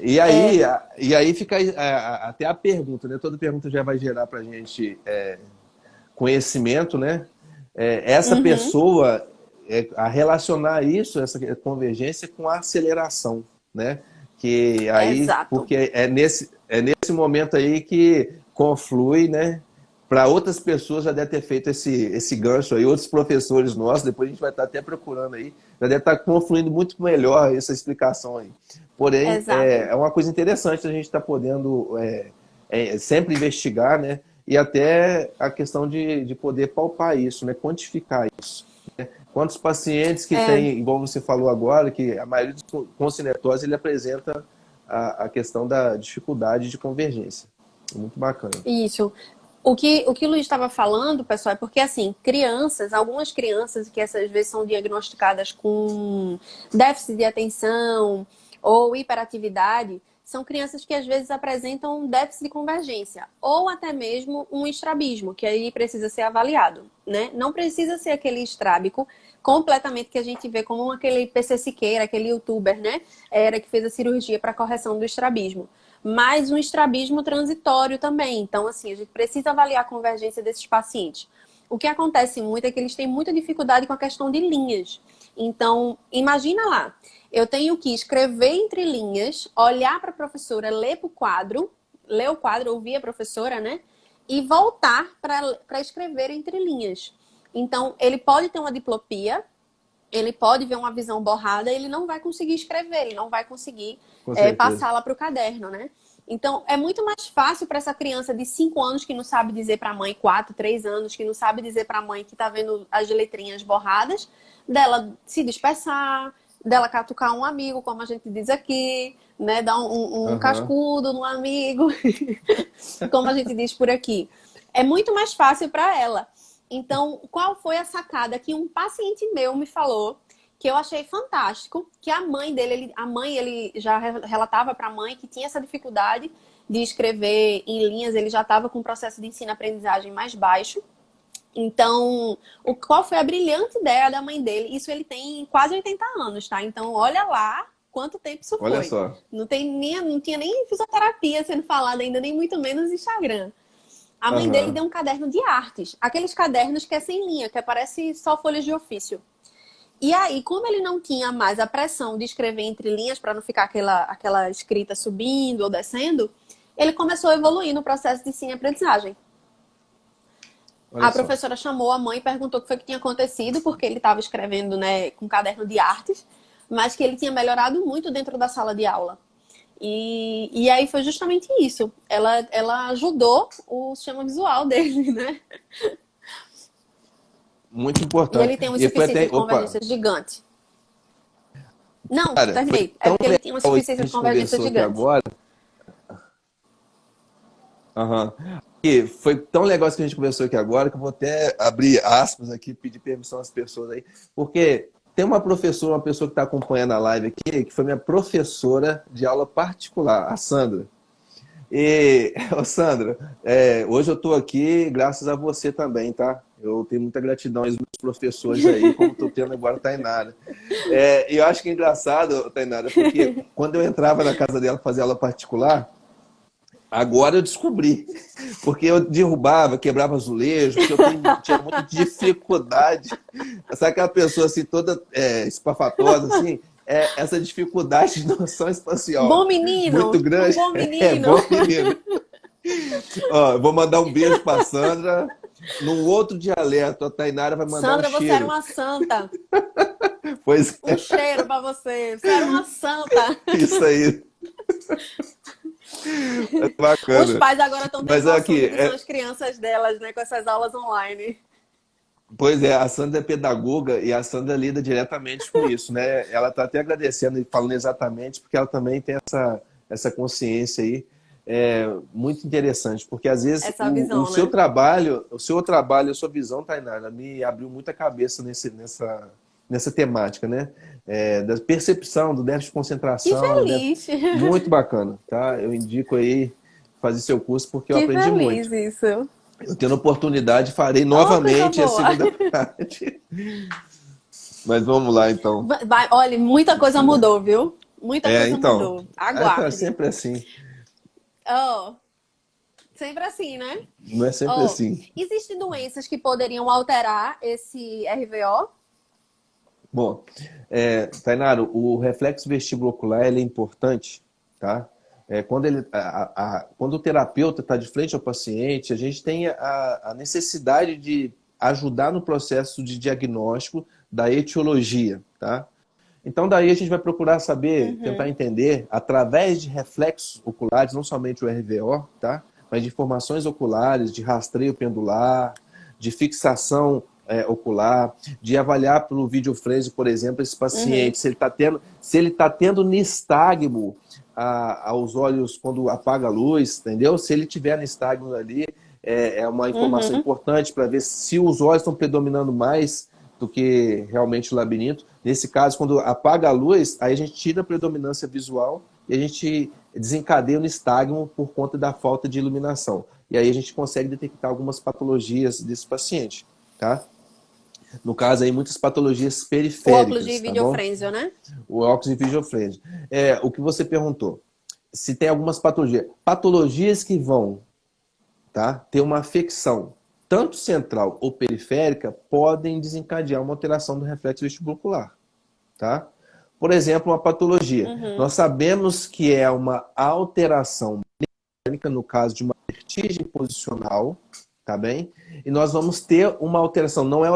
E É, aí, e aí fica até a pergunta, né? Toda pergunta já vai gerar para a gente conhecimento, né? Essa uhum, pessoa a relacionar isso, essa convergência com a aceleração, né? Que aí, exato. porque é nesse momento aí que conflui, né? Para outras pessoas já deve ter feito esse gancho aí, outros professores nossos, depois a gente vai estar até procurando aí, já deve estar confluindo muito melhor essa explicação aí. Porém, Exato. é uma coisa interessante a gente estar podendo sempre investigar, né? E até a questão de poder palpar isso, né? Quantificar isso. Quantos pacientes que É, tem, igual você falou agora, que a maioria com cinetose ele apresenta a questão da dificuldade de convergência. Muito bacana. isso. O que o Luiz estava falando, pessoal, é porque, assim, algumas crianças que essas vezes são diagnosticadas com déficit de atenção ou hiperatividade, são crianças que às vezes apresentam um déficit de convergência ou até mesmo um estrabismo, que aí precisa ser avaliado, né? Não precisa ser aquele estrábico completamente que a gente vê como aquele PC Siqueira, aquele youtuber, né? Era que fez a cirurgia para correção do estrabismo, mas um estrabismo transitório também. Então, assim, a gente precisa avaliar a convergência desses pacientes. O que acontece muito é que eles têm muita dificuldade com a questão de linhas. Então, imagina lá, eu tenho que escrever entre linhas, olhar para a professora, ler o quadro, ouvir a professora, né? E voltar para escrever entre linhas. Então, ele pode ter uma diplopia, ele pode ver uma visão borrada, ele não vai conseguir escrever, ele não vai conseguir Com certeza. passá-la para o caderno, né? Então, é muito mais fácil para essa criança de 5 anos que não sabe dizer para a mãe, 4, 3 anos, que não sabe dizer para a mãe que está vendo as letrinhas borradas, dela se dispersar, dela catucar um amigo, como a gente diz aqui, né? Dar um Aham. cascudo no amigo, como a gente diz por aqui. É muito mais fácil para ela. Então, qual foi a sacada que um paciente meu me falou, que eu achei fantástico, que a mãe dele, ele já relatava para a mãe que tinha essa dificuldade de escrever em linhas, ele já estava com o processo de ensino-aprendizagem mais baixo. Então, qual foi a brilhante ideia da mãe dele? Isso ele tem quase 80 anos, tá? Então, olha lá quanto tempo isso Olha foi. só. Não tinha nem fisioterapia sendo falada ainda, nem muito menos Instagram. A mãe dele Aham. deu um caderno de artes. Aqueles cadernos que é sem linha, que parece só folhas de ofício. E aí, como ele não tinha mais a pressão de escrever entre linhas para não ficar aquela escrita subindo ou descendo, ele começou a evoluir no processo de ensino e aprendizagem. Olha A só. professora chamou a mãe e perguntou o que foi que tinha acontecido, porque ele estava escrevendo, né, com um caderno de artes, mas que ele tinha melhorado muito dentro da sala de aula. E aí foi justamente isso. Ela ajudou o sistema visual dele, né? Muito E ele importante. tem um E foi insuficiência até. de Opa! convergência gigante. Não, Cara, foi terminei. É tão porque ele tinha uma legal isso que insuficiência a de gente convergência conversou aqui gigante. agora. Aham. E foi tão legal isso que a gente conversou aqui agora que eu vou até abrir aspas aqui, pedir permissão às pessoas aí, porque tem uma professora, uma pessoa que está acompanhando a live aqui, que foi minha professora de aula particular, a Sandra. E, ô Sandra, hoje eu estou aqui graças a você também, tá? Eu tenho muita gratidão aos meus professores aí, como estou tendo agora a Tainara. E eu acho que é engraçado, Tainara, porque quando eu entrava na casa dela fazer aula particular, agora eu descobri, porque eu derrubava, quebrava azulejo, porque tinha muita dificuldade. Sabe aquela pessoa assim, toda espafatosa, assim? Essa dificuldade de noção espacial Bom muito menino! Um grande. bom É menino! bom, menino. Ó, eu vou mandar um beijo para Sandra. Num outro dialeto, a Tainara vai mandar um Sandra, você era cheiro. uma santa. Pois Um cheiro pra você. Você era uma santa. isso aí. É Os bacana. pais agora estão tendo Mas noção aqui, do que são as crianças delas, né? Com essas aulas online. pois é, a Sandra é pedagoga e a Sandra lida diretamente com isso, né? Ela está até agradecendo e falando exatamente, porque ela também tem essa consciência aí. Muito interessante, porque às vezes Essa visão, seu né? trabalho, a sua visão, Tainara, me abriu muita cabeça nessa temática, né? Da percepção, do déficit de Que concentração, feliz. muito bacana, tá? Eu indico aí fazer seu curso porque eu Que aprendi feliz muito. isso. Eu tendo oportunidade, farei Oh, coisa novamente a boa. segunda parte. Mas vamos lá, então. Olha, muita coisa mudou, viu? Muita coisa Então. mudou. Tá Aguarde. sempre assim. Oh, sempre assim, né? Não é sempre Oh, assim. existem doenças que poderiam alterar esse RVO? Bom, Tainaro, o reflexo vestibulocular ele é importante, tá? Quando o terapeuta está de frente ao paciente, a gente tem a necessidade de ajudar no processo de diagnóstico da etiologia, tá? Então, daí a gente vai procurar saber, tentar Uhum, entender, através de reflexos oculares, não somente o RVO, tá? Mas de formações oculares, de rastreio pendular, de fixação ocular, de avaliar pelo videoframe, por exemplo, esse uhum, paciente, se ele tá tendo nistagmo aos olhos quando apaga a luz, entendeu? Se ele tiver nistagmo ali, é uma informação uhum. importante para ver se os olhos estão predominando mais do que realmente o labirinto. Nesse caso, quando apaga a luz, aí a gente tira a predominância visual e a gente desencadeia o nistagmo por conta da falta de iluminação. E aí a gente consegue detectar algumas patologias desse paciente, tá? No caso aí, muitas patologias O óculos de periféricas, tá bom? videofrênio, né? O óculos de videofrente. O que você perguntou, se tem algumas patologias. Patologias que vão, tá, ter uma afecção tanto central ou periférica podem desencadear uma alteração do reflexo vestibular, tá? Por exemplo, uma patologia. Uhum, Nós sabemos que é uma alteração mecânica, no caso de uma vertigem posicional, tá bem? E nós vamos ter uma alteração. Não é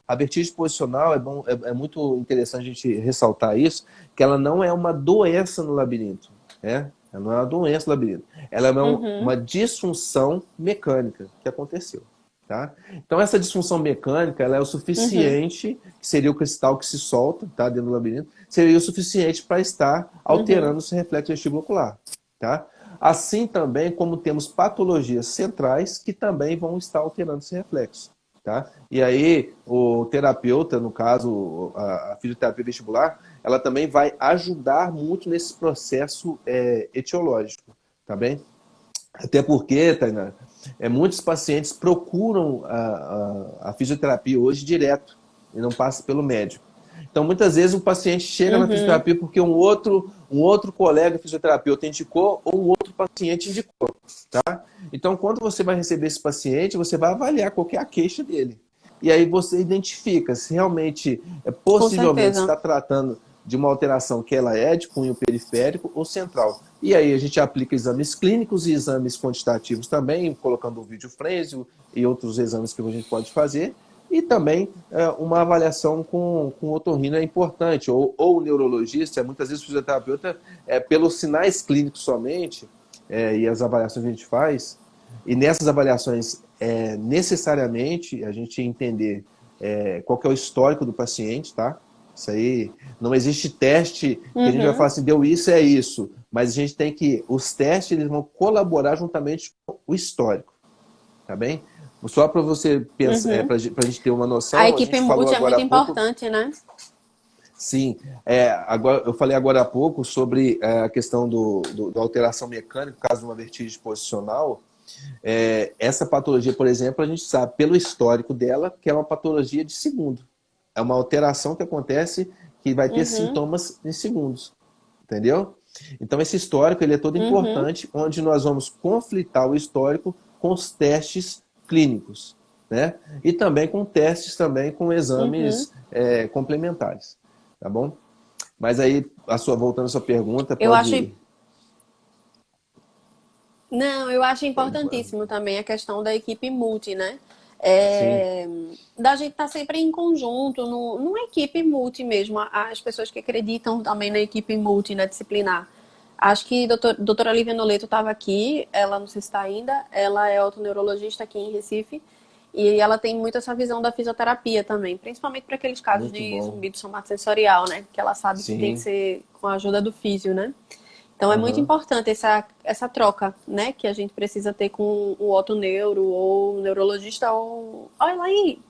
a vertigem posicional, é muito interessante a gente ressaltar isso, que ela não é uma doença no labirinto, né? Ela não é uma doença no labirinto. Ela é uma Uhum, disfunção mecânica que aconteceu. Tá? Então, essa disfunção mecânica ela é o uhum, suficiente, que seria o cristal que se solta tá, dentro do labirinto, seria o suficiente para estar uhum, alterando esse reflexo vestíbulo ocular. Tá? Assim também como temos patologias centrais que também vão estar alterando esse reflexo. Tá? E aí, o terapeuta, no caso, a fisioterapia vestibular, ela também vai ajudar muito nesse processo etiológico. Tá bem? Até porque, Tainá, muitos pacientes procuram a fisioterapia hoje direto e não passa pelo médico. Então, muitas vezes o paciente chega na uhum. fisioterapia porque um outro colega fisioterapeuta indicou ou um outro paciente indicou, tá? Então, quando você vai receber esse paciente, você vai avaliar qual que é a queixa dele. E aí você identifica se realmente, Com possivelmente, certeza. está tratando de uma alteração que ela é de cunho periférico ou central. E aí a gente aplica exames clínicos e exames quantitativos também, colocando o vídeo frênio e outros exames que a gente pode fazer. E também uma avaliação com otorrino é importante, ou o neurologista, muitas vezes o fisioterapeuta, pelos sinais clínicos somente, e as avaliações que a gente faz, e nessas avaliações, necessariamente, a gente entender qual que é o histórico do paciente, tá? Isso aí, não existe teste que a gente vai falar Uhum, assim, deu isso, é isso. Mas a gente tem que, os testes, eles vão colaborar juntamente com o histórico, tá bem? Só para você pensar, uhum. para a gente ter uma A noção, a equipe gente falou multi é agora muito há pouco, importante, né? sim, agora, eu falei agora há pouco sobre a questão da alteração mecânica, no caso de uma vertigem posicional. Essa patologia, por exemplo, a gente sabe pelo histórico dela que é uma patologia de segundo. É uma alteração que acontece que vai ter Uhum, sintomas em segundos, entendeu? Então esse histórico ele é todo uhum, importante, onde nós vamos conflitar o histórico com os testes clínicos, né? E também com testes também com uhum. exames complementares, tá bom? Mas aí, voltando à sua pergunta, Eu acho, não, eu acho pode, importantíssimo também a questão da equipe multi, né? sim, É, da gente estar sempre em conjunto, numa equipe multi mesmo, as pessoas que acreditam também na equipe multi, na disciplinar. Acho que a doutora Lívia Noleto estava aqui, ela não sei se está ainda, ela é otoneurologista aqui em Recife, e ela tem muito essa visão da fisioterapia também, principalmente para aqueles casos muito de bom. zumbido somatosensorial, né? Que ela sabe que tem que Sim, ser com a ajuda do físio, né? Então é muito aham. importante essa troca, né? Que a gente precisa ter com o otoneuro ou o neurologista ou. Olha lá aí!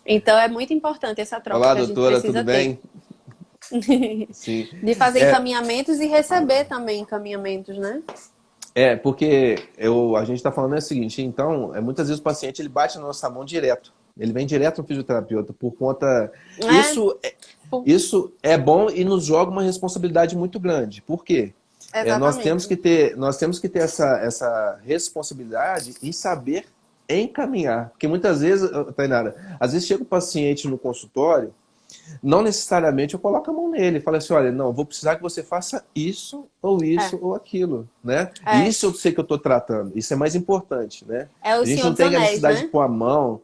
Então é muito importante essa troca Olá, que a gente doutora, tudo precisa ter. bem? Sim. De fazer É, encaminhamentos e receber também encaminhamentos, né? porque a gente está falando o seguinte, então, muitas vezes o paciente ele bate na nossa mão direto. Ele vem direto no fisioterapeuta por conta. É, Isso, isso é bom e nos joga uma responsabilidade muito grande. Por quê? exatamente. Nós temos que ter essa responsabilidade em saber encaminhar. Porque muitas vezes, Tainara, às vezes chega o paciente no consultório. Não necessariamente eu coloco a mão nele e falo assim, olha, não, vou precisar que você faça É, isso ou aquilo, né? E é. isso eu sei que eu estou tratando, isso é mais importante, né? É o A gente Senhor não dos tem a Anéis, necessidade de né? pôr a mão,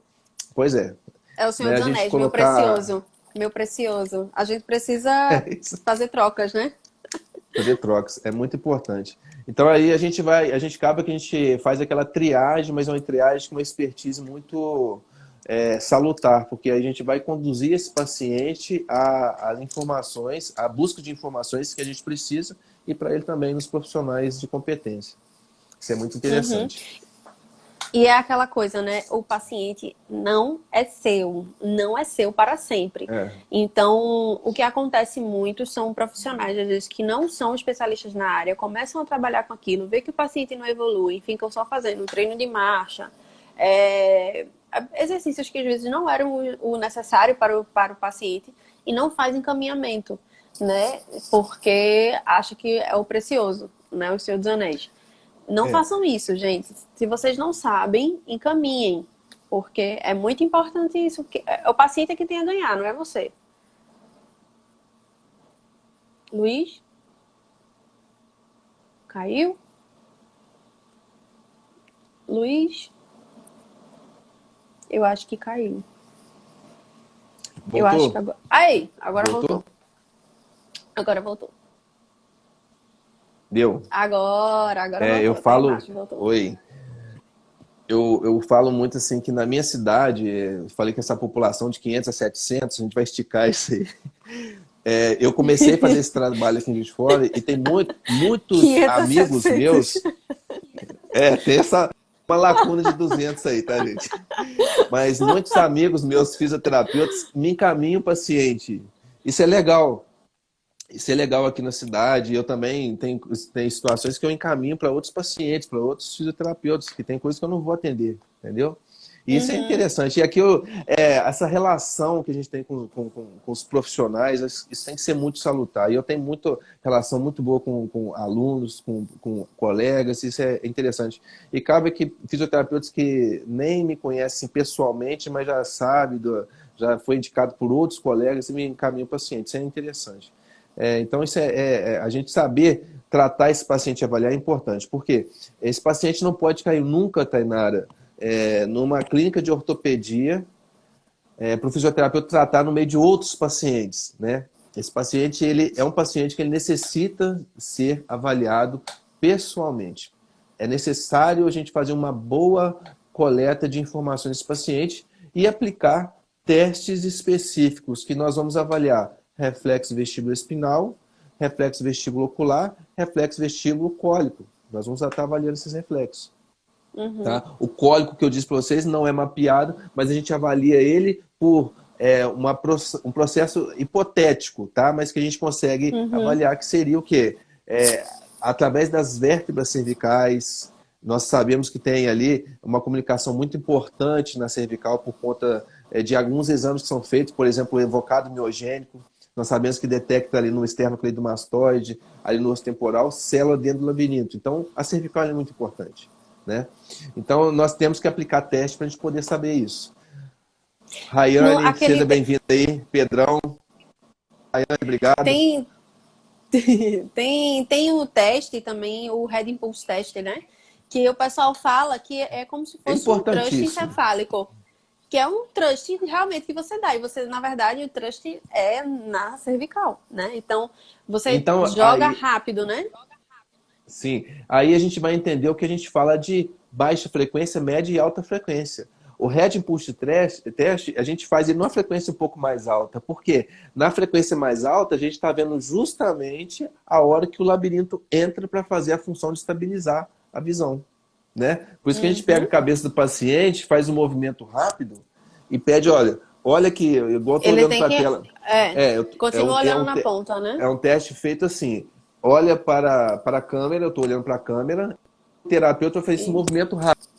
pois é, É o Senhor né? A dos gente Anéis, meu colocar precioso. Meu precioso. A gente precisa isso, fazer trocas, né? fazer trocas, é muito importante. Então aí a gente acaba que a gente faz aquela triagem, mas é uma triagem com uma expertise muito salutar, porque a gente vai conduzir esse paciente a informações, a busca de informações que a gente precisa e para ele também nos profissionais de competência. Isso é muito Uhum. interessante. E é aquela coisa, né? O paciente não é seu para sempre. É, Então, o que acontece muito são profissionais, às vezes, que não são especialistas na área, começam a trabalhar com aquilo, vê que o paciente não evolui, ficam só fazendo um treino de marcha, é, exercícios que às vezes não eram o necessário para o paciente e não faz encaminhamento, né? Porque acha que é o precioso, né? O Senhor dos Anéis. Não é, façam isso, gente. Se vocês não sabem, encaminhem. Porque é muito importante isso. Porque é o paciente que tem a ganhar, não é você. Luiz, caiu? Luiz? Eu acho que caiu. Eu acho que Voltou? agora... Aí, agora voltou. Voltou? Agora voltou. Deu. Agora Eu voltou. Tá falo. embaixo, voltou. Oi. Eu falo muito assim que na minha cidade, eu falei que essa população de 500 a 700, a gente vai esticar isso aí. Eu comecei a fazer esse trabalho aqui em Juiz de Fora e tem muitos 500 a amigos 700. meus. Tem uma lacuna de 200 aí, tá, gente? Mas muitos amigos meus fisioterapeutas me encaminham o paciente. Isso é legal. Isso é legal aqui na cidade. Eu também tenho situações que eu encaminho para outros pacientes, para outros fisioterapeutas, que tem coisas que eu não vou atender, entendeu? E isso é Uhum. interessante. E aqui, essa relação que a gente tem com os profissionais, isso tem que ser muito salutar. E eu tenho relação muito boa com alunos, com colegas, isso é interessante. E cabe que fisioterapeutas que nem me conhecem pessoalmente, mas já sabem, já foi indicado por outros colegas e me encaminham o paciente. Isso é interessante. Então, a gente saber tratar esse paciente e avaliar é importante. Por quê? Esse paciente não pode cair nunca, Tainara, numa clínica de ortopedia, para o fisioterapeuta tratar no meio de outros pacientes, né? Esse paciente, ele é um paciente que ele necessita ser avaliado pessoalmente. É necessário a gente fazer uma boa coleta de informações desse paciente e aplicar testes específicos que nós vamos avaliar reflexo vestíbulo espinal, reflexo vestíbulo ocular, reflexo vestíbulo cólico. Nós vamos estar avaliando esses reflexos. Uhum. Tá? O cólico que eu disse para vocês não é mapeado, mas a gente avalia ele por um processo hipotético, tá? Mas que a gente consegue Uhum. avaliar que seria o quê? Através das vértebras cervicais, nós sabemos que tem ali uma comunicação muito importante na cervical por conta de alguns exames que são feitos, por exemplo, o evocado miogênico. Nós sabemos que detecta ali no esternocleidomastoide, ali no osso temporal, célula dentro do labirinto. Então, a cervical é muito importante, né? Então, nós temos que aplicar teste para a gente poder saber isso. No, Rayane, aquele seja bem-vinda aí. Pedrão, Rayane, obrigado. tem, tem o teste também, o Head Impulse Test, né? Que o pessoal fala que é como se É fosse um trust importantíssimo. encefálico. Que é um trust realmente que você dá. E você, na verdade, o trust é na cervical, né? Então, você Então, joga rápido, né? sim, aí a gente vai entender o que a gente fala de baixa frequência, média e alta frequência. O Red Impulse Test, a gente faz ele numa frequência um pouco mais alta. Por quê? Na frequência mais alta, a gente está vendo justamente a hora que o labirinto entra para fazer a função de estabilizar a visão, né? Por isso que a gente pega a Uhum. cabeça do paciente, faz um movimento rápido e pede, olha aqui, igual eu estou Ele olhando tem para a que. tela. É, continua É olhando na ponta, né? é um teste feito assim, olha para a câmera, eu estou olhando para a câmera, o terapeuta faz esse Isso. movimento rápido.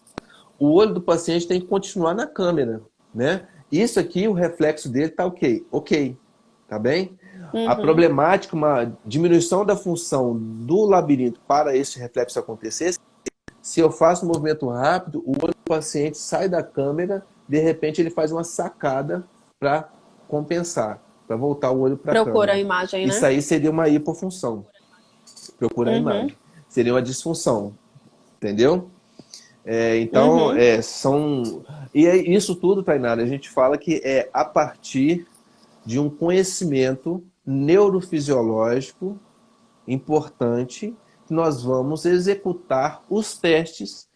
O olho do paciente tem que continuar na câmera, né? Isso aqui, o reflexo dele tá ok. Ok, tá bem? A Uhum. problemática, uma diminuição da função do labirinto para esse reflexo acontecer, se eu faço um movimento rápido, o olho do paciente sai da câmera, de repente ele faz uma sacada para compensar, para voltar o olho para a Procura a câmera. imagem, Isso né? aí seria uma hipofunção. Procura a Uhum. imagem. Seria uma disfunção, entendeu? Então, Uhum. são. E isso tudo, Tainara, a gente fala que é a partir de um conhecimento neurofisiológico importante que nós vamos executar os testes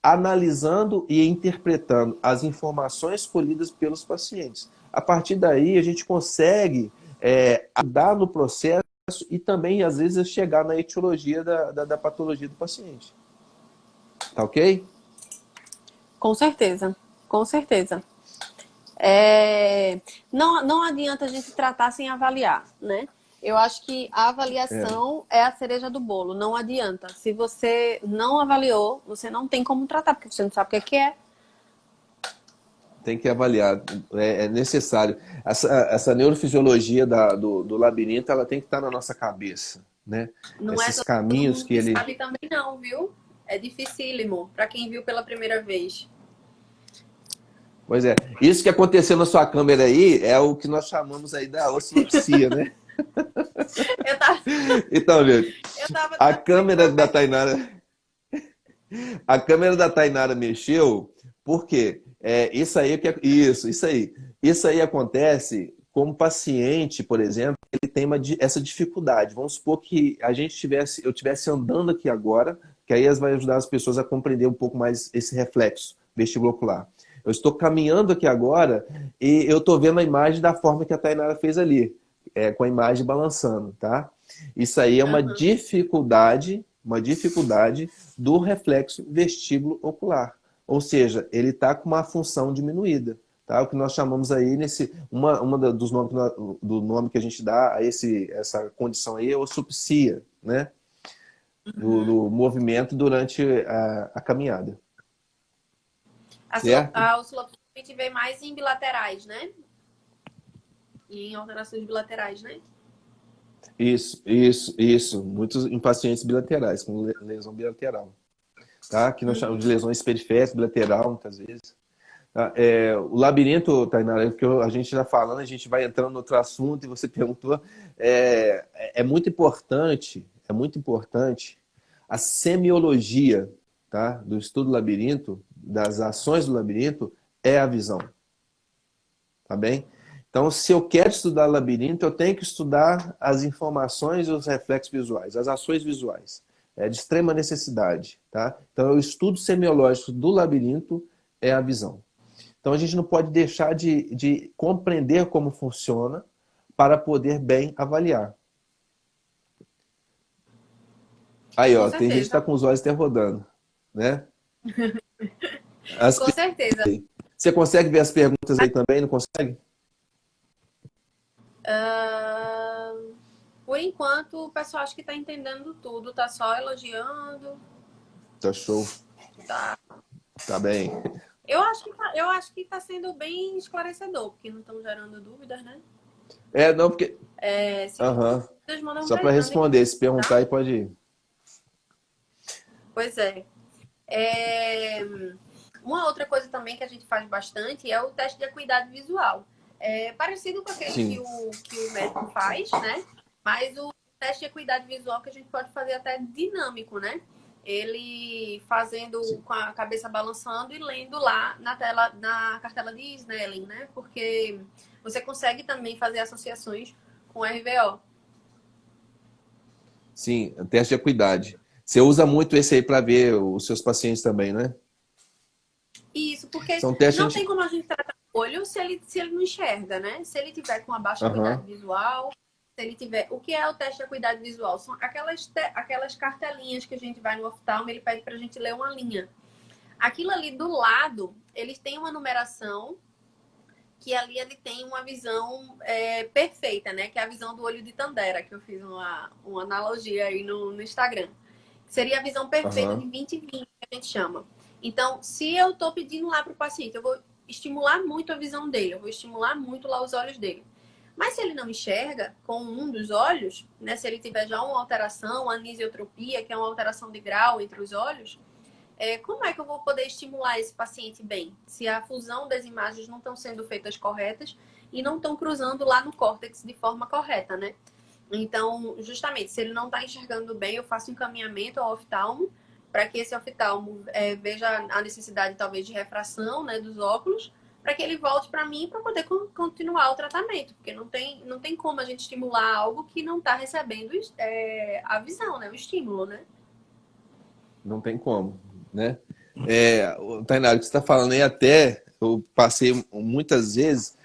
analisando e interpretando as informações colhidas pelos pacientes. A partir daí, a gente consegue ajudar no processo e também, às vezes, chegar na etiologia da patologia do paciente. Tá ok? Com certeza. Com certeza. Não adianta a gente tratar sem avaliar, né? Eu acho que a avaliação é a cereja do bolo. Não adianta. Se você não avaliou, você não tem como tratar, porque você não sabe o que é. Tem que avaliar, é necessário. Essa neurofisiologia do labirinto, ela tem que estar na nossa cabeça, né? Não é Esses todo caminhos mundo que que ele... sabe também não, viu? É dificílimo para quem viu pela primeira vez. Pois é, isso que aconteceu na sua câmera aí é o que nós chamamos aí da oscilopsia, né? Eu tava, Então, gente, eu tava a torcendo câmera pra da ver. Tainara, a câmera da Tainara mexeu, por quê? Isso aí, isso aí. Isso aí acontece como paciente, por exemplo, ele tem essa dificuldade. Vamos supor que eu estivesse andando aqui agora, que aí vai ajudar as pessoas a compreender um pouco mais esse reflexo vestibulocular. Eu estou caminhando aqui agora e eu estou vendo a imagem da forma que a Tainara fez ali, com a imagem balançando, tá? Isso aí é Aham. uma dificuldade do reflexo vestíbulo ocular. Ou seja, ele está com uma função diminuída. Tá? O que nós chamamos aí, dos nomes, do nome que a gente dá a essa condição aí é ossupsia, né? Uhum. Do movimento durante a caminhada. Certo? A oscilopatia a gente vê mais em bilaterais, né? E em alterações bilaterais, né? Isso. Muitos em pacientes bilaterais, com lesão bilateral. Tá? Que nós chamamos de Uhum. lesões periféricas, bilateral, muitas vezes. Tá? O labirinto, Tainara, que a gente já falando, a gente vai entrando no outro assunto e você perguntou, é muito importante a semiologia, tá? Do estudo do labirinto, das ações do labirinto, é a visão, tá bem? Então, se eu quero estudar labirinto, eu tenho que estudar as informações e os reflexos visuais, as ações visuais. É de extrema necessidade, tá? Então, o estudo semiológico do labirinto é a visão. Então a gente não pode deixar de compreender como funciona para poder bem avaliar. Aí, Com ó, tem gente que está certeza. com os olhos até rodando, né? As Com certeza. Você consegue ver as perguntas aí também? Não consegue? Ah, por enquanto, o pessoal acho que tá entendendo tudo, tá só elogiando. Tá show. Tá. Tá bem. Eu acho que tá sendo bem esclarecedor, porque não estão gerando dúvidas, né? Não, porque. Se Aham. vocês mandam Só para mandem, responder, se perguntar tá? aí pode ir. Pois é. É, Uma outra coisa também que a gente faz bastante é o teste de acuidade visual. É parecido com aquele Sim. que o médico faz, né? Mas o teste de acuidade visual que a gente pode fazer até dinâmico, né? Ele fazendo Sim. com a cabeça balançando e lendo lá na tela, na cartela de Snellen, né? Porque você consegue também fazer associações com RVO. Sim, teste de acuidade. Você usa muito esse aí para ver os seus pacientes também, né? Isso, porque São testes que a não tem gente. como a gente tratar o olho se ele não enxerga, né? Se ele tiver com uma baixa acuidade Aham. visual, se ele tiver. O que é o teste de acuidade visual? São aquelas cartelinhas que a gente vai no oftalmo, ele pede pra gente ler uma linha. Aquilo ali do lado, eles têm uma numeração que ali ele tem uma visão perfeita, né? Que é a visão do olho de Tandera, que eu fiz uma analogia aí no Instagram. Seria a visão perfeita de Aham. 20/20, que a gente chama. Então, se eu estou pedindo lá para o paciente, eu vou estimular muito a visão dele, eu vou estimular muito lá os olhos dele. Mas se ele não enxerga com um dos olhos, né, se ele tiver já uma alteração, aniseotropia, que é uma alteração de grau entre os olhos, como é que eu vou poder estimular esse paciente bem? Se a fusão das imagens não estão sendo feitas corretas e não estão cruzando lá no córtex de forma correta, né? Então, justamente, se ele não está enxergando bem, eu faço encaminhamento ao oftalmo para que esse oftalmo veja a necessidade, talvez, de refração, né, dos óculos, para que ele volte para mim para poder continuar o tratamento, porque não tem como a gente estimular algo que não está recebendo a visão, né, o estímulo, né? Não tem como, né? O Tainara, o que você está falando aí até, eu passei muitas vezes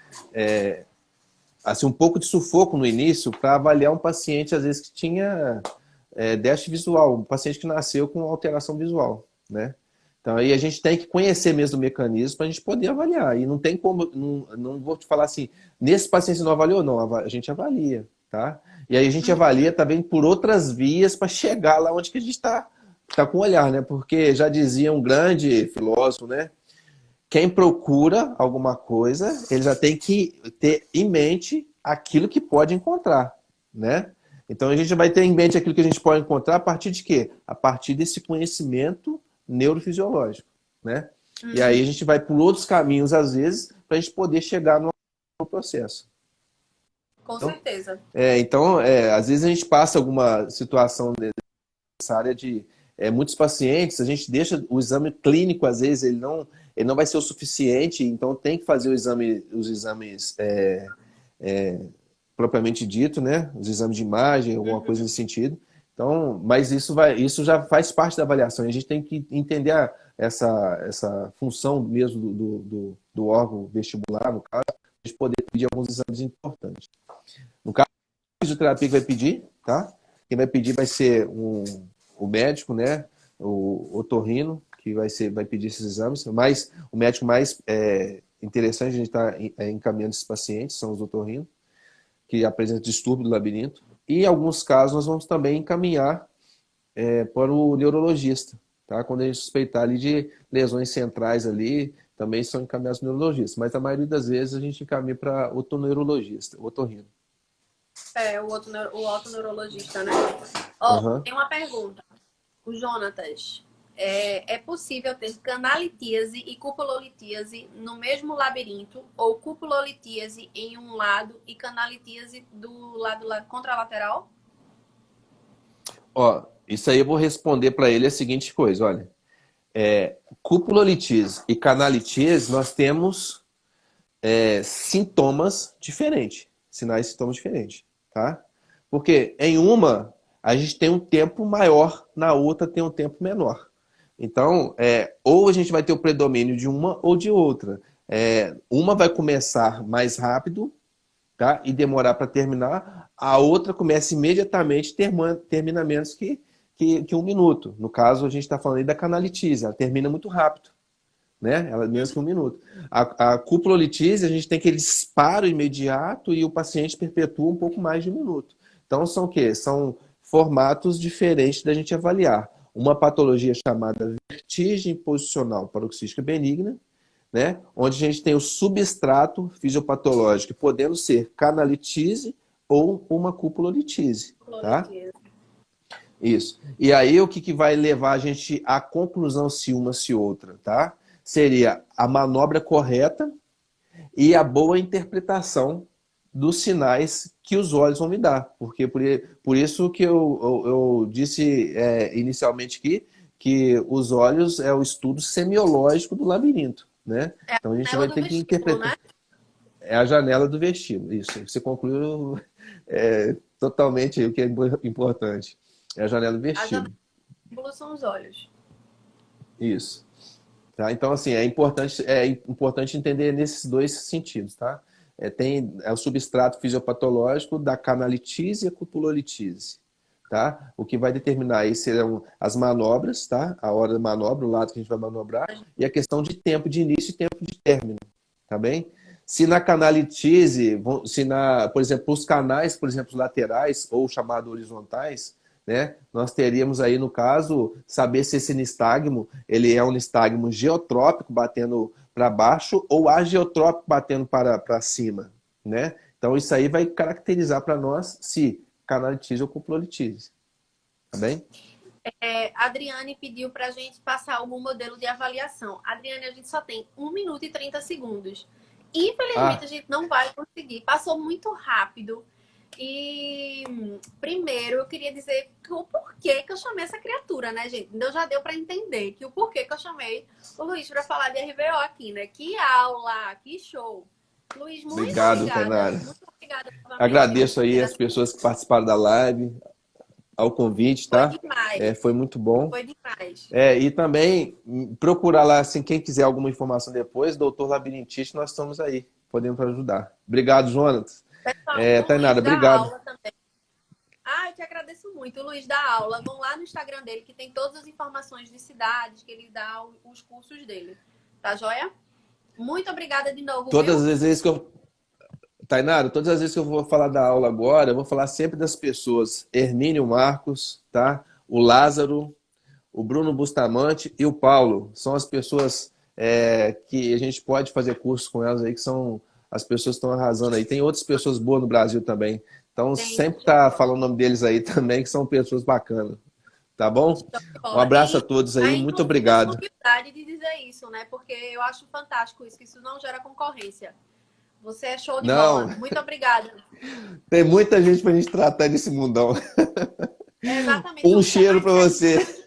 assim, um pouco de sufoco no início para avaliar um paciente, às vezes, que tinha déficit visual, um paciente que nasceu com alteração visual, né? Então aí a gente tem que conhecer mesmo o mecanismo para a gente poder avaliar. E não tem como, não vou te falar assim, nesse paciente você não avaliou, não, a gente avalia, tá? E aí a gente avalia também por outras vias para chegar lá onde que a gente tá com o olhar, né? Porque já dizia um grande filósofo, né? Quem procura alguma coisa, ele já tem que ter em mente aquilo que pode encontrar, né? Então a gente vai ter em mente aquilo que a gente pode encontrar a partir de quê? A partir desse conhecimento neurofisiológico, né? E aí a Uhum. gente vai por outros caminhos, às vezes, para a gente poder chegar no processo. Com Então, certeza. às vezes a gente passa alguma situação nessa área de muitos pacientes, a gente deixa o exame clínico, às vezes, ele não ele não vai ser o suficiente, então tem que fazer os exames propriamente dito, né? Os exames de imagem, alguma coisa Uhum. nesse sentido. Então, mas isso já faz parte da avaliação. A gente tem que entender essa função mesmo do órgão vestibular, no caso, a gente poder pedir alguns exames importantes. No caso, a fisioterapia que vai pedir, tá? Quem vai pedir vai ser o médico, né? O otorrino, que vai pedir esses exames, mas o médico mais interessante, a gente está encaminhando esses pacientes, são os otorrinos, que apresentam distúrbio do labirinto. E em alguns casos nós vamos também encaminhar para o neurologista, tá? Quando a gente suspeitar ali de lesões centrais ali, também são encaminhados para o neurologista, mas a maioria das vezes a gente encaminha para o otoneurologista, o otorrino. O otoneurologista, né? Ó, Uhum. tem uma pergunta. O Jonatas, é possível ter canalitíase e cupulolitíase no mesmo labirinto ou cupulolitíase em um lado e canalitíase do lado contralateral? Ó, isso aí eu vou responder para ele a seguinte coisa, olha. Cupulolitise e canalitise, nós temos sintomas diferentes, sinais e sintomas diferentes, tá? Porque em uma a gente tem um tempo maior, na outra tem um tempo menor. Então, ou a gente vai ter o predomínio de uma ou de outra. Uma vai começar mais rápido, tá? E demorar para terminar, a outra começa imediatamente, termina menos que um minuto. No caso, a gente está falando aí da canalitise, ela termina muito rápido, né? Ela menos que um minuto. A cupulolitise, a gente tem aquele disparo imediato e o paciente perpetua um pouco mais de um minuto. Então, são o quê? São formatos diferentes da gente avaliar. Uma patologia chamada vertigem posicional paroxística benigna, né? Onde a gente tem o substrato fisiopatológico, podendo ser canalitise ou uma cupulolitise, tá? Isso. E aí o que vai levar a gente à conclusão se uma se outra, tá? Seria a manobra correta e a boa interpretação dos sinais que os olhos vão me dar. Porque por isso que eu disse inicialmente que os olhos é o estudo semiológico do labirinto, né? É a Então a gente janela vai do ter que vestíbulo, interpretar. né? É a janela do vestíbulo, isso. Você concluiu totalmente o que é importante. É a janela do A janela vestíbulo. do vestíbulo são os olhos. Isso. Tá? Então, assim, é importante entender nesses dois sentidos, tá? Tem o substrato fisiopatológico da canalitise e a cupulolitise, tá? O que vai determinar aí serão as manobras, tá? A hora da manobra, o lado que a gente vai manobrar, e a questão de tempo de início e tempo de término, tá bem? Se na canalitise, por exemplo, os canais, por exemplo, laterais ou chamado horizontais, né? Nós teríamos aí, no caso, saber se esse nistagmo ele é um nistagmo geotrópico batendo para baixo ou ageotrópico batendo para cima, né? Então isso aí vai caracterizar para nós se canalitise ou cupulolitise, tá bem? A Adriane pediu para a gente passar algum modelo de avaliação. Adriane, a gente só tem 1 minuto e 30 segundos. Infelizmente, a Ah, gente não vai conseguir. Passou muito rápido. E primeiro eu queria dizer o porquê que eu chamei essa criatura, né, gente? Então já deu para entender que o porquê que eu chamei o Luiz para falar de RVO aqui, né? Que aula, que show. Luiz, muito obrigado, obrigada. Tainara. Muito obrigada novamente por Agradeço aí ter as pessoas que participaram da live, ao convite, Foi tá? demais. Foi muito bom. Foi demais. E também procurar lá, assim, quem quiser alguma informação depois, doutor Labirintite, nós estamos aí, podemos ajudar. Obrigado, Jonas. Pessoal, o Tainara, Luiz dá obrigado. aula também. Ah, eu te agradeço muito. O Luiz dá aula. Vão lá no Instagram dele, que tem todas as informações de cidades, que ele dá os cursos dele. Tá joia? Muito obrigada de novo, Todas viu? as vezes que eu. Tainara, todas as vezes que eu vou falar da aula agora, eu vou falar sempre das pessoas. Hermínio Marcos, tá? O Lázaro, o Bruno Bustamante e o Paulo. São as pessoas que a gente pode fazer curso com elas aí, que são as pessoas que estão arrasando aí. Tem outras pessoas boas no Brasil também. Então, Tem. sempre tá falando o nome deles aí também, que são pessoas bacanas. Tá bom? Um Bola. abraço a E, todos aí, muito inclusive, eu tenho obrigado. humildade de dizer isso, né? Porque eu acho fantástico isso, que isso não gera concorrência. Você é show de Não, bola. Muito obrigada. tem muita gente pra gente tratar nesse mundão. É exatamente. Um O cheiro mais pra você.